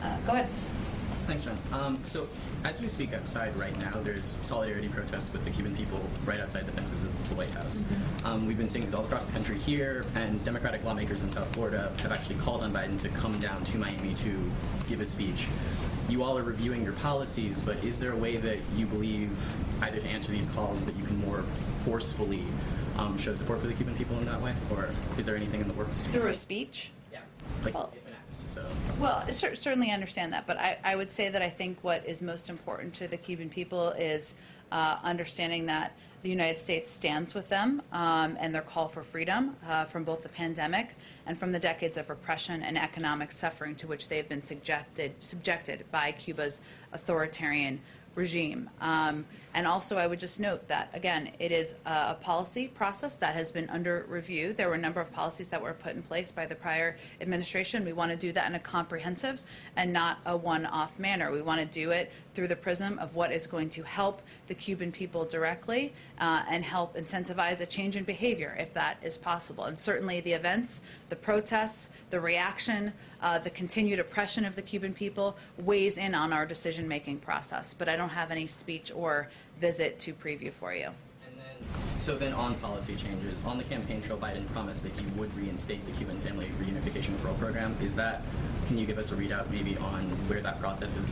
thanks. Go ahead. Thanks, John. So as we speak outside right now, there's solidarity protests with the Cuban people right outside the fences of the White House. We've been seeing this all across the country here, and Democratic lawmakers in South Florida have actually called on Biden to come down to Miami to give a speech. You all are reviewing your policies, but is there a way that you believe, either to answer these calls, that you can more forcefully show support for the Cuban people in that way? Or is there anything in the works? Through a speech? Yeah. Like, it's been asked, so. Well, certainly understand that, but I would say that I think what is most important to the Cuban people is understanding that the United States stands with them and their call for freedom from both the pandemic and from the decades of repression and economic suffering to which they've been subjected by Cuba's authoritarian regime. And also I would just note that, again, it is a policy process that has been under review. There were a number of policies that were put in place by the prior administration. We want to do that in a comprehensive and not a one-off manner. We want to do it through the prism of what is going to help the Cuban people directly and help incentivize a change in behavior if that is possible. And certainly the events, the protests, the reaction, the continued oppression of the Cuban people weighs in on our decision-making process. But I don't have any speech or visit to preview for you. So then on policy changes, on the campaign trail, Biden promised that he would reinstate the Cuban Family Reunification Referral Program. Can you give us a readout maybe on where that process has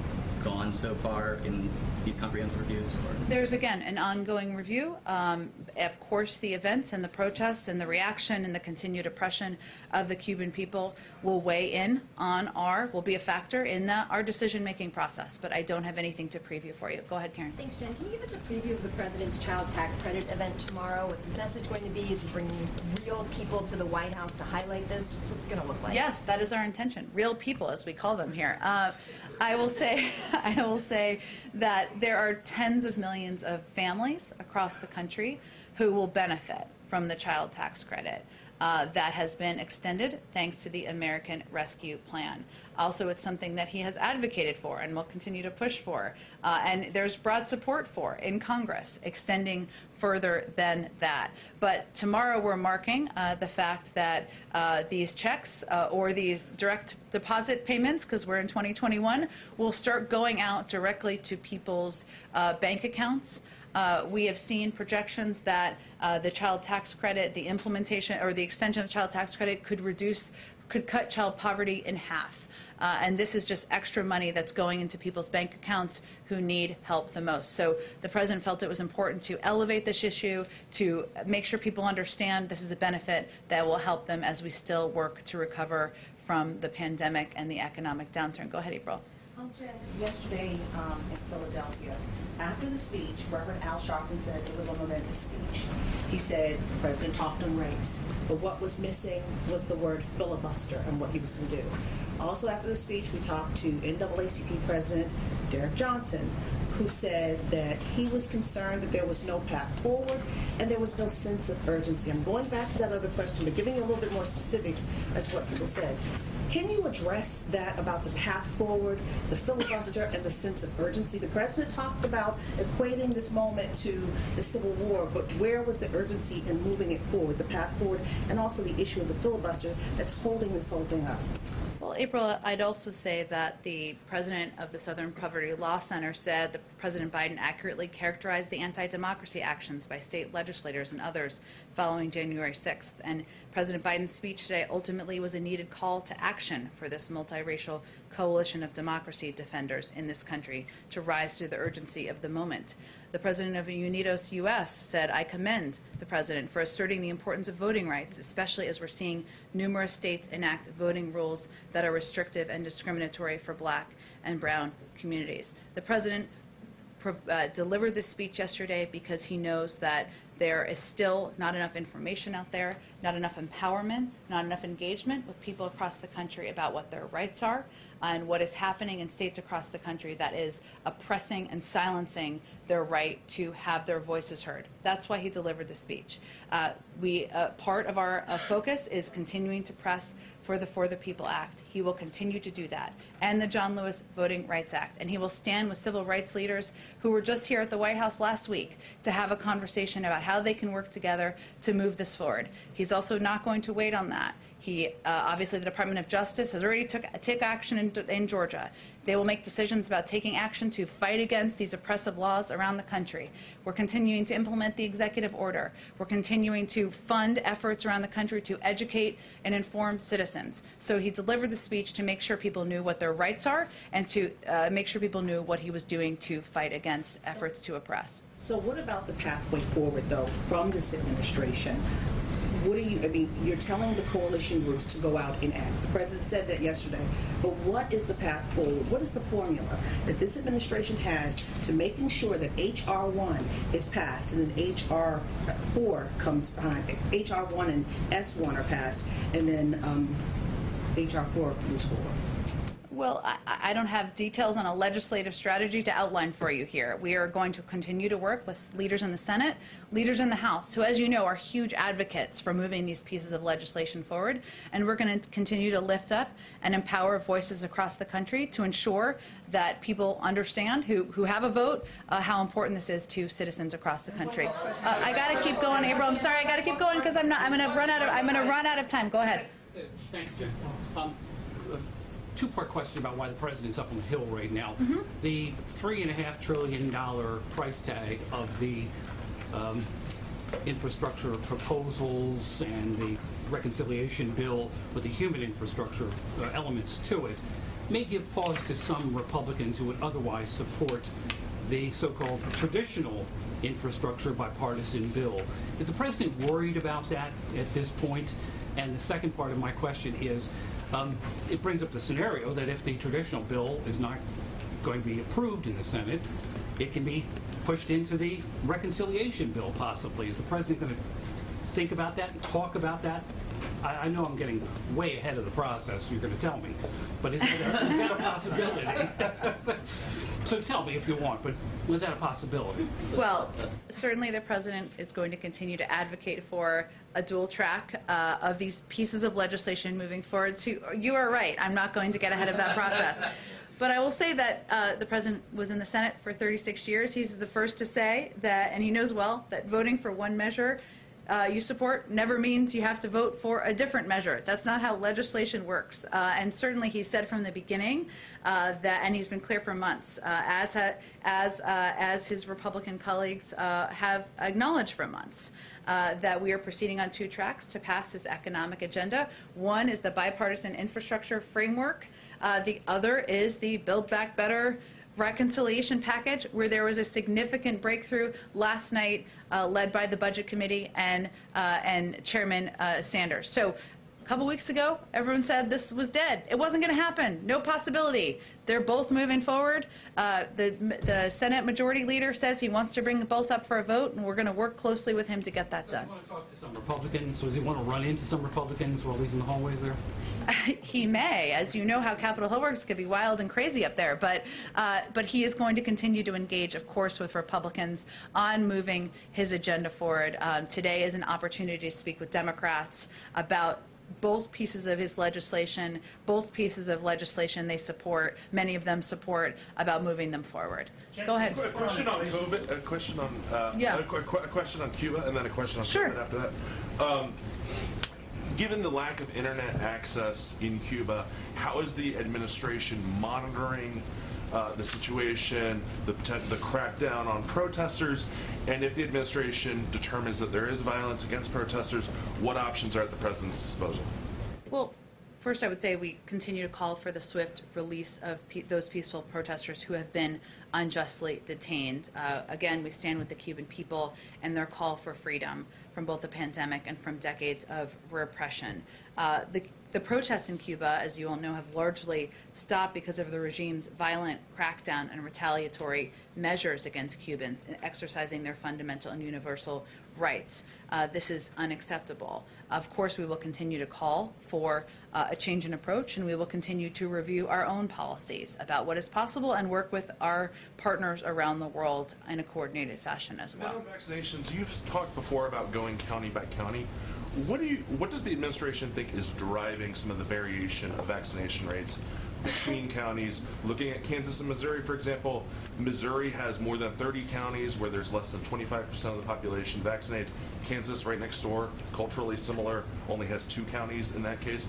gone so far in these comprehensive reviews? There's, again, an ongoing review. Of course, the events and the protests and the reaction and the continued oppression of the Cuban people will weigh in on will be a factor in our decision-making process, but I don't have anything to preview for you. Go ahead, Karen. Thanks, Jen. Can you give us a preview of the President's Child Tax Credit event tomorrow? What's his message going to be? Is he bringing real people to the White House to highlight this? Just what's it going to look like? Yes, that is our intention. Real people, as we call them here. I will say that there are tens of millions of families across the country who will benefit from the child tax credit that has been extended thanks to the American Rescue Plan. Also, it's something that he has advocated for and will continue to push for. And there's broad support for in Congress, extending further than that. But tomorrow we're marking the fact that these checks or these direct deposit payments, because we're in 2021, will start going out directly to people's bank accounts. We have seen projections that the child tax credit, the implementation or the extension of the child tax credit could cut child poverty in half. And this is just extra money that's going into people's bank accounts who need help the most. So the President felt it was important to elevate this issue, to make sure people understand this is a benefit that will help them as we still work to recover from the pandemic and the economic downturn. Go ahead, April. Jen, yesterday in Philadelphia, after the speech, Reverend Al Sharpton said it was a momentous speech. He said the President talked on race, but what was missing was the word filibuster and what he was going to do. Also after the speech, we talked to NAACP President Derek Johnson, who said that he was concerned that there was no path forward and there was no sense of urgency. I'm going back to that other question, but giving you a little bit more specifics as to what people said. Can you address that about the path forward, the filibuster, and the sense of urgency? The President talked about equating this moment to the Civil War, but where was the urgency in moving it forward, the path forward, and also the issue of the filibuster that's holding this whole thing up? Well, April, I'd also say that the president of the Southern Poverty Law Center said that President Biden accurately characterized the anti-democracy actions by state legislators and others following January 6th. And President Biden's speech today ultimately was a needed call to action for this multiracial coalition of democracy defenders in this country to rise to the urgency of the moment. The president of Unidos U.S. said, I commend the president for asserting the importance of voting rights, especially as we're seeing numerous states enact voting rules that are restrictive and discriminatory for black and brown communities. The president delivered this speech yesterday because he knows that there is still not enough information out there, not enough empowerment, not enough engagement with people across the country about what their rights are and what is happening in states across the country that is oppressing and silencing their right to have their voices heard. That's why he delivered the speech. Part of our focus is continuing to press for the For the People Act. He will continue to do that, and the John Lewis Voting Rights Act. And he will stand with civil rights leaders who were just here at the White House last week to have a conversation about how they can work together to move this forward. He's also not going to wait on that. Obviously, the Department of Justice has already took action in Georgia. They will make decisions about taking action to fight against these oppressive laws around the country. We're continuing to implement the executive order. We're continuing to fund efforts around the country to educate and inform citizens. So he delivered the speech to make sure people knew what their rights are and to make sure people knew what he was doing to fight against efforts to oppress. So what about the pathway forward, though, from this administration? You're telling the coalition groups to go out and act. The president said that yesterday. But what is the path forward? What is the formula that this administration has to making sure that H.R. 1 is passed and then H.R. 4 comes behind? H.R. 1 and S. 1 are passed, and then H.R. 4 moves forward. Well, I don't have details on a legislative strategy to outline for you here. We are going to continue to work with leaders in the Senate, leaders in the House, who, as you know, are huge advocates for moving these pieces of legislation forward. And we're going to continue to lift up and empower voices across the country to ensure that people understand who have a vote how important this is to citizens across the country. I got to keep going, April. I'm sorry, I got to keep going because I'm going to run out of time. Go ahead. Thanks, Jen. Two-part question about why the president's up on the Hill right now. The $3.5 trillion price tag of the infrastructure proposals and the reconciliation bill with the human infrastructure elements to it may give pause to some Republicans who would otherwise support the so-called traditional infrastructure bipartisan bill. Is the president worried about that at this point? And the second part of my question is, it brings up the scenario that if the traditional bill is not going to be approved in the Senate, it can be pushed into the reconciliation bill possibly. Is the president going to think about that and talk about that? I know I'm getting way ahead of the process, you're going to tell me, but is that a possibility? So tell me if you want, but was that a possibility? Well, certainly the president is going to continue to advocate for a dual track of these pieces of legislation moving forward. So you are right. I'm not going to get ahead of that process. But I will say that the president was in the Senate for 36 years. He's the first to say that, and he knows well, that voting for one measure you support never means you have to vote for a different measure. That's not how legislation works. And certainly he said from the beginning that, and he's been clear for months, as his Republican colleagues have acknowledged for months, that we are proceeding on two tracks to pass his economic agenda. One is the bipartisan infrastructure framework. The other is the Build Back Better reconciliation package, where there was a significant breakthrough last night led by the Budget Committee and Chairman Sanders. So a couple weeks ago, everyone said this was dead. It wasn't going to happen. No possibility. They're both moving forward. The Senate Majority Leader says he wants to bring both up for a vote, and we're going to work closely with him to get that done. Does he want to talk to some Republicans? Does he want to run into some Republicans while he's in the hallways there? He may. As you know, how Capitol Hill works could be wild and crazy up there. But he is going to continue to engage, of course, with Republicans on moving his agenda forward. Today is an opportunity to speak with Democrats about both pieces of his legislation, both pieces of legislation they support, many of them support, about moving them forward. Go ahead. A question on COVID, a question on a question on Cuba, and then a question on COVID after that. Given the lack of internet access in Cuba, how is the administration monitoring the situation, the crackdown on protesters, and if the administration determines that there is violence against protesters, what options are at the president's disposal? Well, first I would say we continue to call for the swift release of those peaceful protesters who have been unjustly detained. Again, we stand with the Cuban people and their call for freedom from both the pandemic and from decades of repression. The protests in Cuba, as you all know, have largely stopped because of the regime's violent crackdown and retaliatory measures against Cubans in exercising their fundamental and universal rights. This is unacceptable. Of course, we will continue to call for a change in approach, and we will continue to review our own policies about what is possible and work with our partners around the world in a coordinated fashion as well. On vaccinations, you've talked before about going county by county. What does the administration think is driving some of the variation of vaccination rates between counties? Looking at Kansas and Missouri, for example, Missouri has more than 30 counties where there's less than 25% of the population vaccinated. Kansas, right next door, culturally similar, only has 2 counties in that case.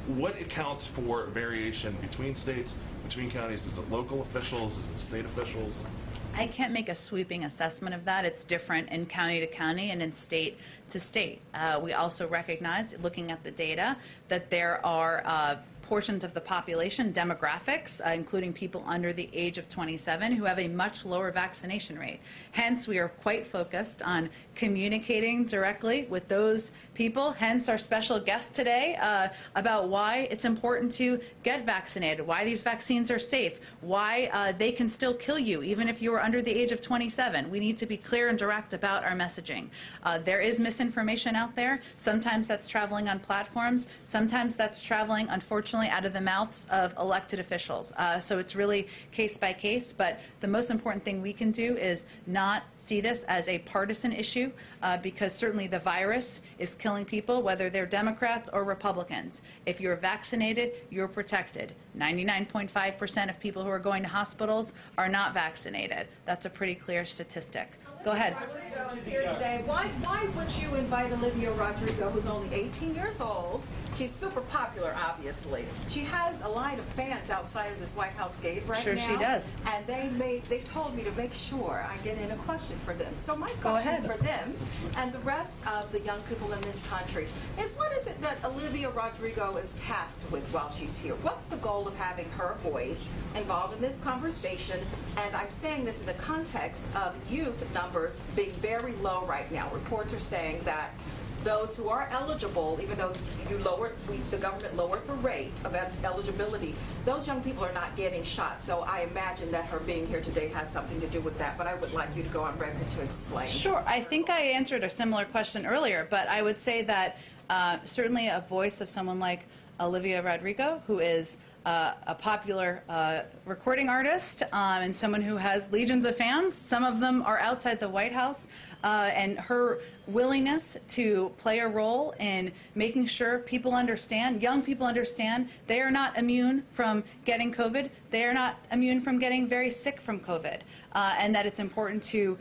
What accounts for variation between states, between counties? Is it local officials? Is it state officials? I can't make a sweeping assessment of that. It's different in county to county and in state to state. We also recognize, looking at the data, that there are portions of the population, demographics, including people under the age of 27, who have a much lower vaccination rate. Hence, we are quite focused on communicating directly with those people, hence our special guest today, about why it's important to get vaccinated, why these vaccines are safe, why they can still kill you even if you are under the age of 27. We need to be clear and direct about our messaging. There is misinformation out there. Sometimes that's traveling on platforms. Sometimes that's traveling, unfortunately, unfortunately, out of the mouths of elected officials. So it's really case by case, but the most important thing we can do is not see this as a partisan issue, because certainly the virus is killing people, whether they're Democrats or Republicans. If you're vaccinated, you're protected. 99.5% of people who are going to hospitals are not vaccinated. That's a pretty clear statistic. Go ahead. Rodrigo is here today. Why would you invite Olivia Rodrigo, who's only 18 years old? She's super popular, obviously. She has a line of fans outside of this White House gate right Sure now. she does. And they told me to make sure I get in a question for them. So my question for them and the rest of the young people in this country is, what is it that Olivia Rodrigo is tasked with while she's here? What's the goal of having her voice involved in this conversation? And I'm saying this in the context of youth numbers being very low right now. Reports are saying that those who are eligible, even though the government lowered the rate of eligibility, those young people are not getting shots. So I imagine that her being here today has something to do with that. But I would like you to go on record to explain. Sure. I think I answered a similar question earlier, but I would say that certainly a voice of someone like Olivia Rodrigo, who is a popular recording artist and someone who has legions of fans. Some of them are outside the White House, and her willingness to play a role in making sure people understand, young people understand, they are not immune from getting COVID. They are not immune from getting very sick from COVID, and that it's important to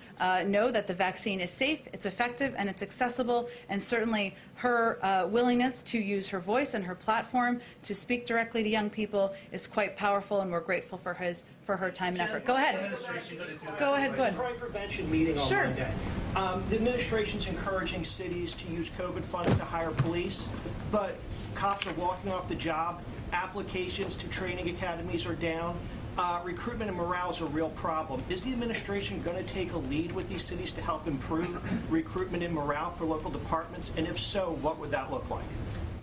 know that the vaccine is safe, it's effective, and it's accessible. And certainly her willingness to use her voice and her platform to speak directly to young people is quite powerful, and we're grateful for her time and effort. Go ahead. Go ahead, Good. Crime prevention meeting on Monday. The administration's encouraging cities to use COVID funds to hire police, but cops are walking off the job. Applications to training academies are down. Recruitment and morale is a real problem. Is the administration going to take a lead with these cities to help improve recruitment and morale for local departments? And if so, what would that look like?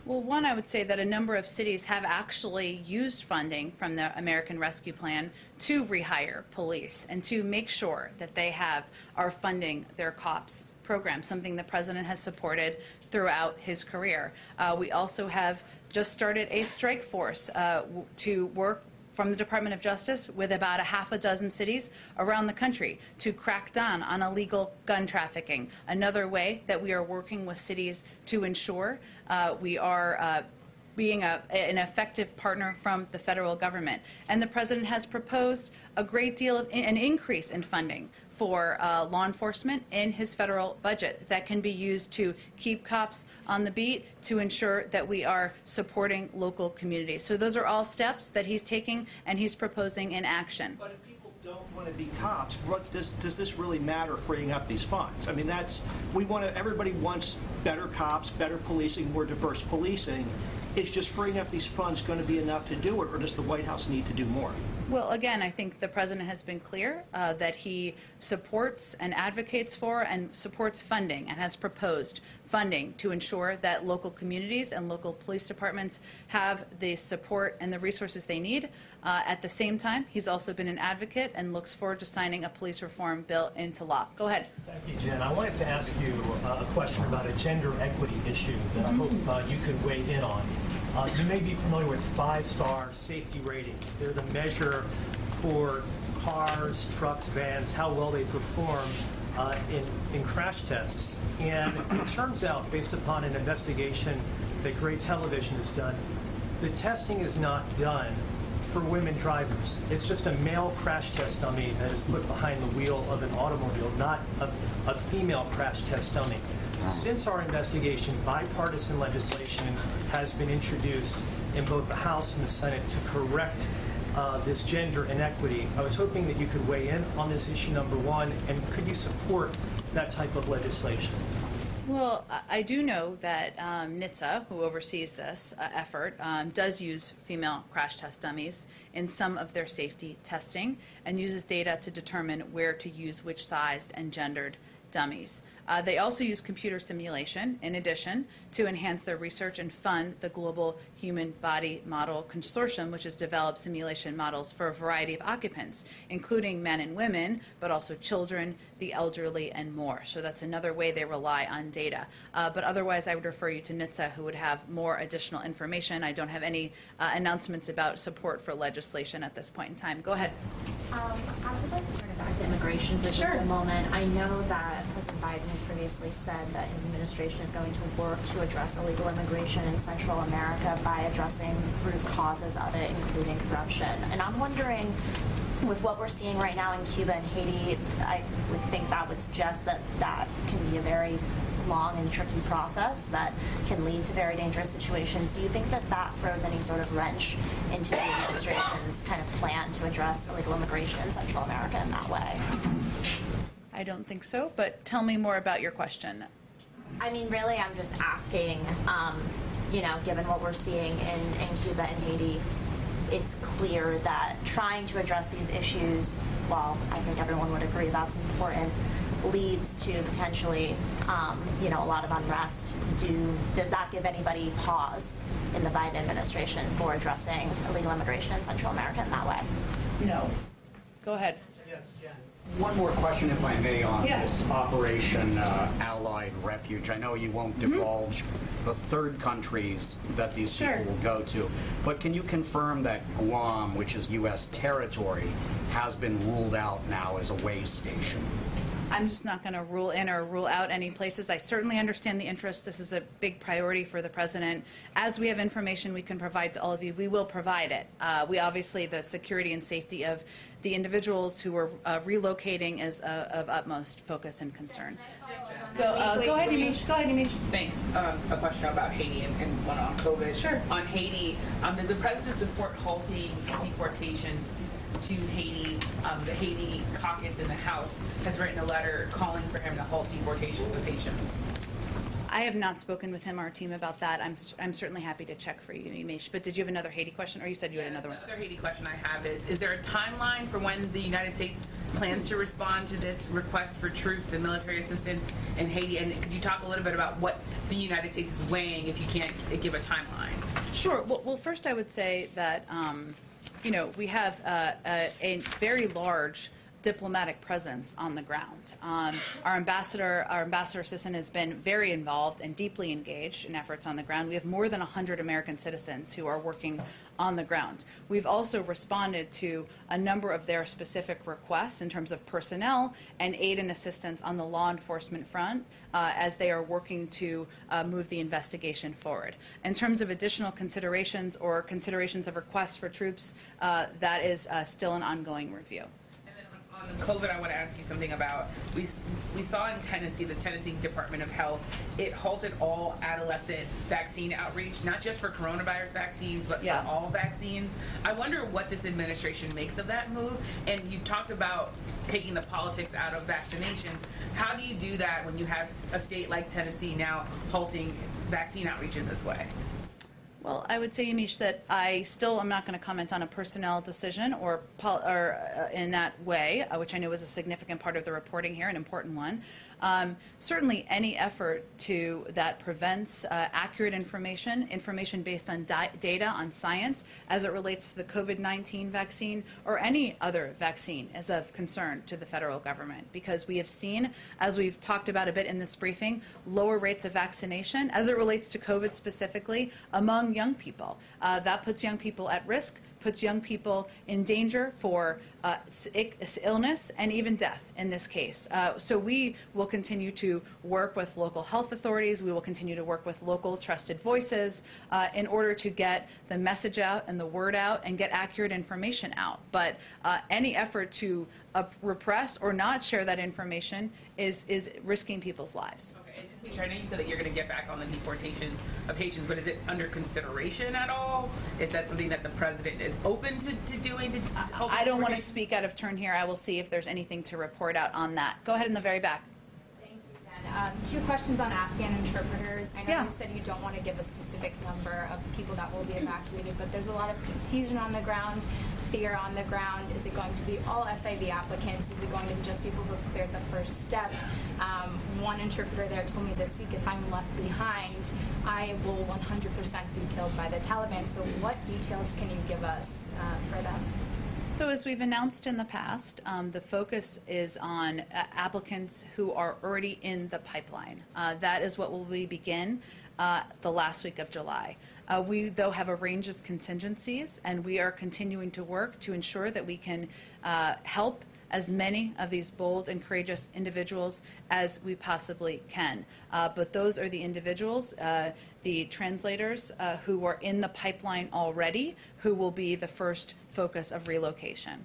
Well, one, I would say that a number of cities have actually used funding from the American Rescue Plan to rehire police and to make sure that they are funding their COPS program, something the president has supported throughout his career. We also have just started a strike force to work from the Department of Justice with about a half a dozen cities around the country to crack down on illegal gun trafficking. Another way that we are working with cities to ensure we are being an effective partner from the federal government. And the president has proposed a great deal of an increase in funding for law enforcement in his federal budget that can be used to keep cops on the beat, to ensure that we are supporting local communities. So those are all steps that he's taking and he's proposing in action. But if people don't want to be cops, does this really matter, freeing up these funds? I mean, everybody wants better cops, better policing, more diverse policing. Is just freeing up these funds going to be enough to do it, or does the White House need to do more? Well, again, I think the president has been clear that he supports and advocates for and supports funding and has proposed funding to ensure that local communities and local police departments have the support and the resources they need. At the same time, he's also been an advocate and looks forward to signing a police reform bill into law. Go ahead. Thank you, Jen. I wanted to ask you a question about a gender equity issue that I hope you could weigh in on. You may be familiar with 5-star safety ratings. They're the measure for cars, trucks, vans, how well they perform in crash tests. And it turns out, based upon an investigation that Gray Television has done, the testing is not done for women drivers. It's just a male crash test dummy that is put behind the wheel of an automobile, not a female crash test dummy. Since our investigation, bipartisan legislation has been introduced in both the House and the Senate to correct this gender inequity. I was hoping that you could weigh in on this issue, number one, and could you support that type of legislation? Well, I do know that NHTSA, who oversees this effort, does use female crash test dummies in some of their safety testing and uses data to determine where to use which sized and gendered dummies. They also use computer simulation, in addition, to enhance their research and fund the Global Human Body Model Consortium, which has developed simulation models for a variety of occupants, including men and women, but also children, the elderly, and more. So that's another way they rely on data. But otherwise, I would refer you to NHTSA, who would have more additional information. I don't have any announcements about support for legislation at this point in time. Go ahead. I would like to turn it back to immigration for just a moment. I know that President Biden has previously said that his administration is going to work to address illegal immigration in Central America by addressing root causes of it, including corruption. And I'm wondering, with what we're seeing right now in Cuba and Haiti, I would think that would suggest that that can be a very long and tricky process that can lead to very dangerous situations. Do you think that that throws any sort of wrench into the administration's kind of plan to address illegal immigration in Central America in that way? I don't think so, but tell me more about your question. I mean, really, I'm just asking, given what we're seeing in Cuba and Haiti, it's clear that trying to address these issues, while I think everyone would agree that's important, leads to potentially, a lot of unrest. Does that give anybody pause in the Biden administration for addressing illegal immigration in Central America in that way? No. Go ahead. Yes, Jen. One more question, if I may, on this Operation Allied Refuge. I know you won't divulge the third countries that these people will go to, but can you confirm that Guam, which is U.S. territory, has been ruled out now as a way station? I'm just not going to rule in or rule out any places. I certainly understand the interest. This is a big priority for the president. As we have information we can provide to all of you, we will provide it. We obviously, the security and safety of the individuals who are relocating is of utmost focus and concern. Go ahead, Yamiche. Go ahead, Yamiche. Thanks. A question about Haiti and one on COVID. Sure. On Haiti, does the president support halting deportations to Haiti? The Haiti caucus in the House has written a letter calling for him to halt deportations of Haitians. I have not spoken with him or our team about that. I'm certainly happy to check for you, Yamiche. But did you have another Haiti question, or you said you had another one? The other Haiti question I have is there a timeline for when the United States plans to respond to this request for troops and military assistance in Haiti? And could you talk a little bit about what the United States is weighing if you can't give a timeline? Sure. Well, first I would say that, we have a very large diplomatic presence on the ground. Our ambassador assistant has been very involved and deeply engaged in efforts on the ground. We have more than 100 American citizens who are working on the ground. We've also responded to a number of their specific requests in terms of personnel and aid and assistance on the law enforcement front as they are working to move the investigation forward. In terms of additional considerations or considerations of requests for troops, that is still an ongoing review. On COVID, I want to ask you something about, we saw in Tennessee, the Tennessee Department of Health, it halted all adolescent vaccine outreach, not just for coronavirus vaccines, but for all vaccines. I wonder what this administration makes of that move. And you talked about taking the politics out of vaccinations. How do you do that when you have a state like Tennessee now halting vaccine outreach in this way? Well, I would say, Yamiche, that I still am not going to comment on a personnel decision or in that way, which I know is a significant part of the reporting here, an important one. Certainly, any effort that prevents accurate information based on data, on science, as it relates to the COVID-19 vaccine or any other vaccine, is of concern to the federal government, because we have seen, as we've talked about a bit in this briefing, lower rates of vaccination as it relates to COVID specifically among young people. That puts young people at risk, puts young people in danger for illness and even death in this case. So we will continue to work with local health authorities. We will continue to work with local trusted voices in order to get the message out and the word out and get accurate information out. But any effort to repress or not share that information is risking people's lives. I know you said that you're going to get back on the deportations of Haitians, but is it under consideration at all? Is that something that the president is open to doing? I don't want to speak out of turn here. I will see if there's anything to report out on that. Go ahead in the very back. Thank you, Jen. 2 questions on Afghan interpreters. I know you said you don't want to give a specific number of people that will be evacuated, but there's a lot of confusion on the ground. fear on the ground? Is it going to be all SIV applicants? Is it going to be just people who have cleared the first step? One interpreter there told me this week, if I'm left behind, I will 100% be killed by the Taliban. So what details can you give us for them? So as we've announced in the past, the focus is on applicants who are already in the pipeline. That is what will we begin the last week of July. We, though, have a range of contingencies, and we are continuing to work to ensure that we can help as many of these bold and courageous individuals as we possibly can. But those are the individuals, the translators who are in the pipeline already, who will be the first focus of relocation.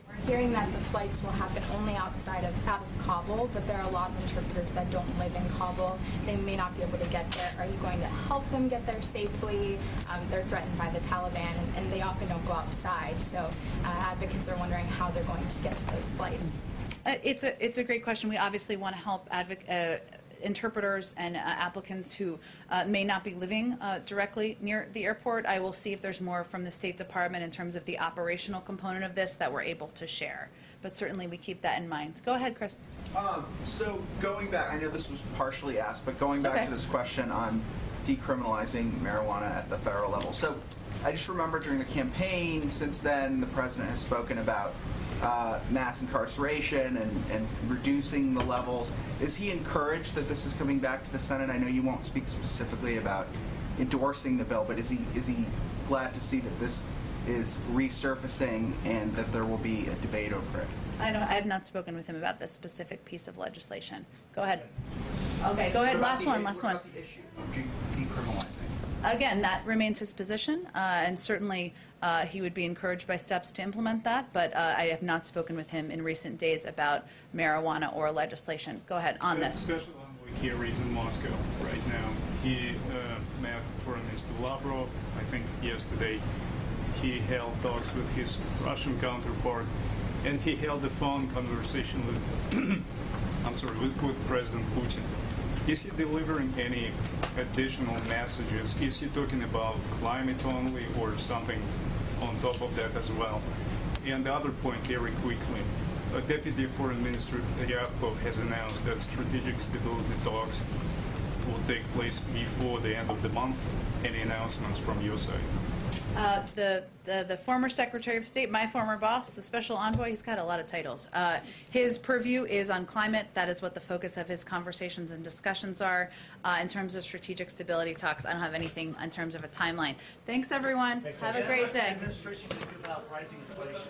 We're hearing that the flights will happen only out of Kabul, but there are a lot of interpreters that don't live in Kabul. They may not be able to get there. Are you going to help them get there safely? They're threatened by the Taliban, and they often don't go outside. So advocates are wondering how they're going to get to those flights. It's a great question. We obviously want to help interpreters and applicants who may not be living directly near the airport. I will see if there's more from the State Department in terms of the operational component of this that we're able to share. But certainly we keep that in mind. Go ahead, Chris. So going back, I know this was partially asked, but going back to this question on decriminalizing marijuana at the federal level. So I just remember during the campaign, since then, the president has spoken about mass incarceration and reducing the levels. Is he encouraged that this is coming back to the Senate? I know you won't speak specifically about endorsing the bill, but is he glad to see that this is resurfacing and that there will be a debate over it? I have not spoken with him about this specific piece of legislation. Go ahead. Okay, go ahead. Last one. What about the issue of decriminalizing? Again, that remains his position, and certainly he would be encouraged by steps to implement that, but I have not spoken with him in recent days about marijuana or legislation. Go ahead on this. Special envoy here is in Moscow right now. He met Foreign Minister Lavrov. I think yesterday he held talks with his Russian counterpart, and he held a phone conversation with, with President Putin. Is he delivering any additional messages? Is he talking about climate only or something on top of that as well? And the other point, very quickly, Deputy Foreign Minister Ryabkov has announced that strategic stability talks will take place before the end of the month. Any announcements from your side? The former Secretary of State, my former boss, the Special Envoy, he's got a lot of titles. His purview is on climate. That is what the focus of his conversations and discussions are. In terms of strategic stability talks, I don't have anything in terms of a timeline. Thanks, everyone. Have a great day. Administration can do about rising inflation.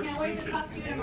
Can't wait to talk to you tomorrow.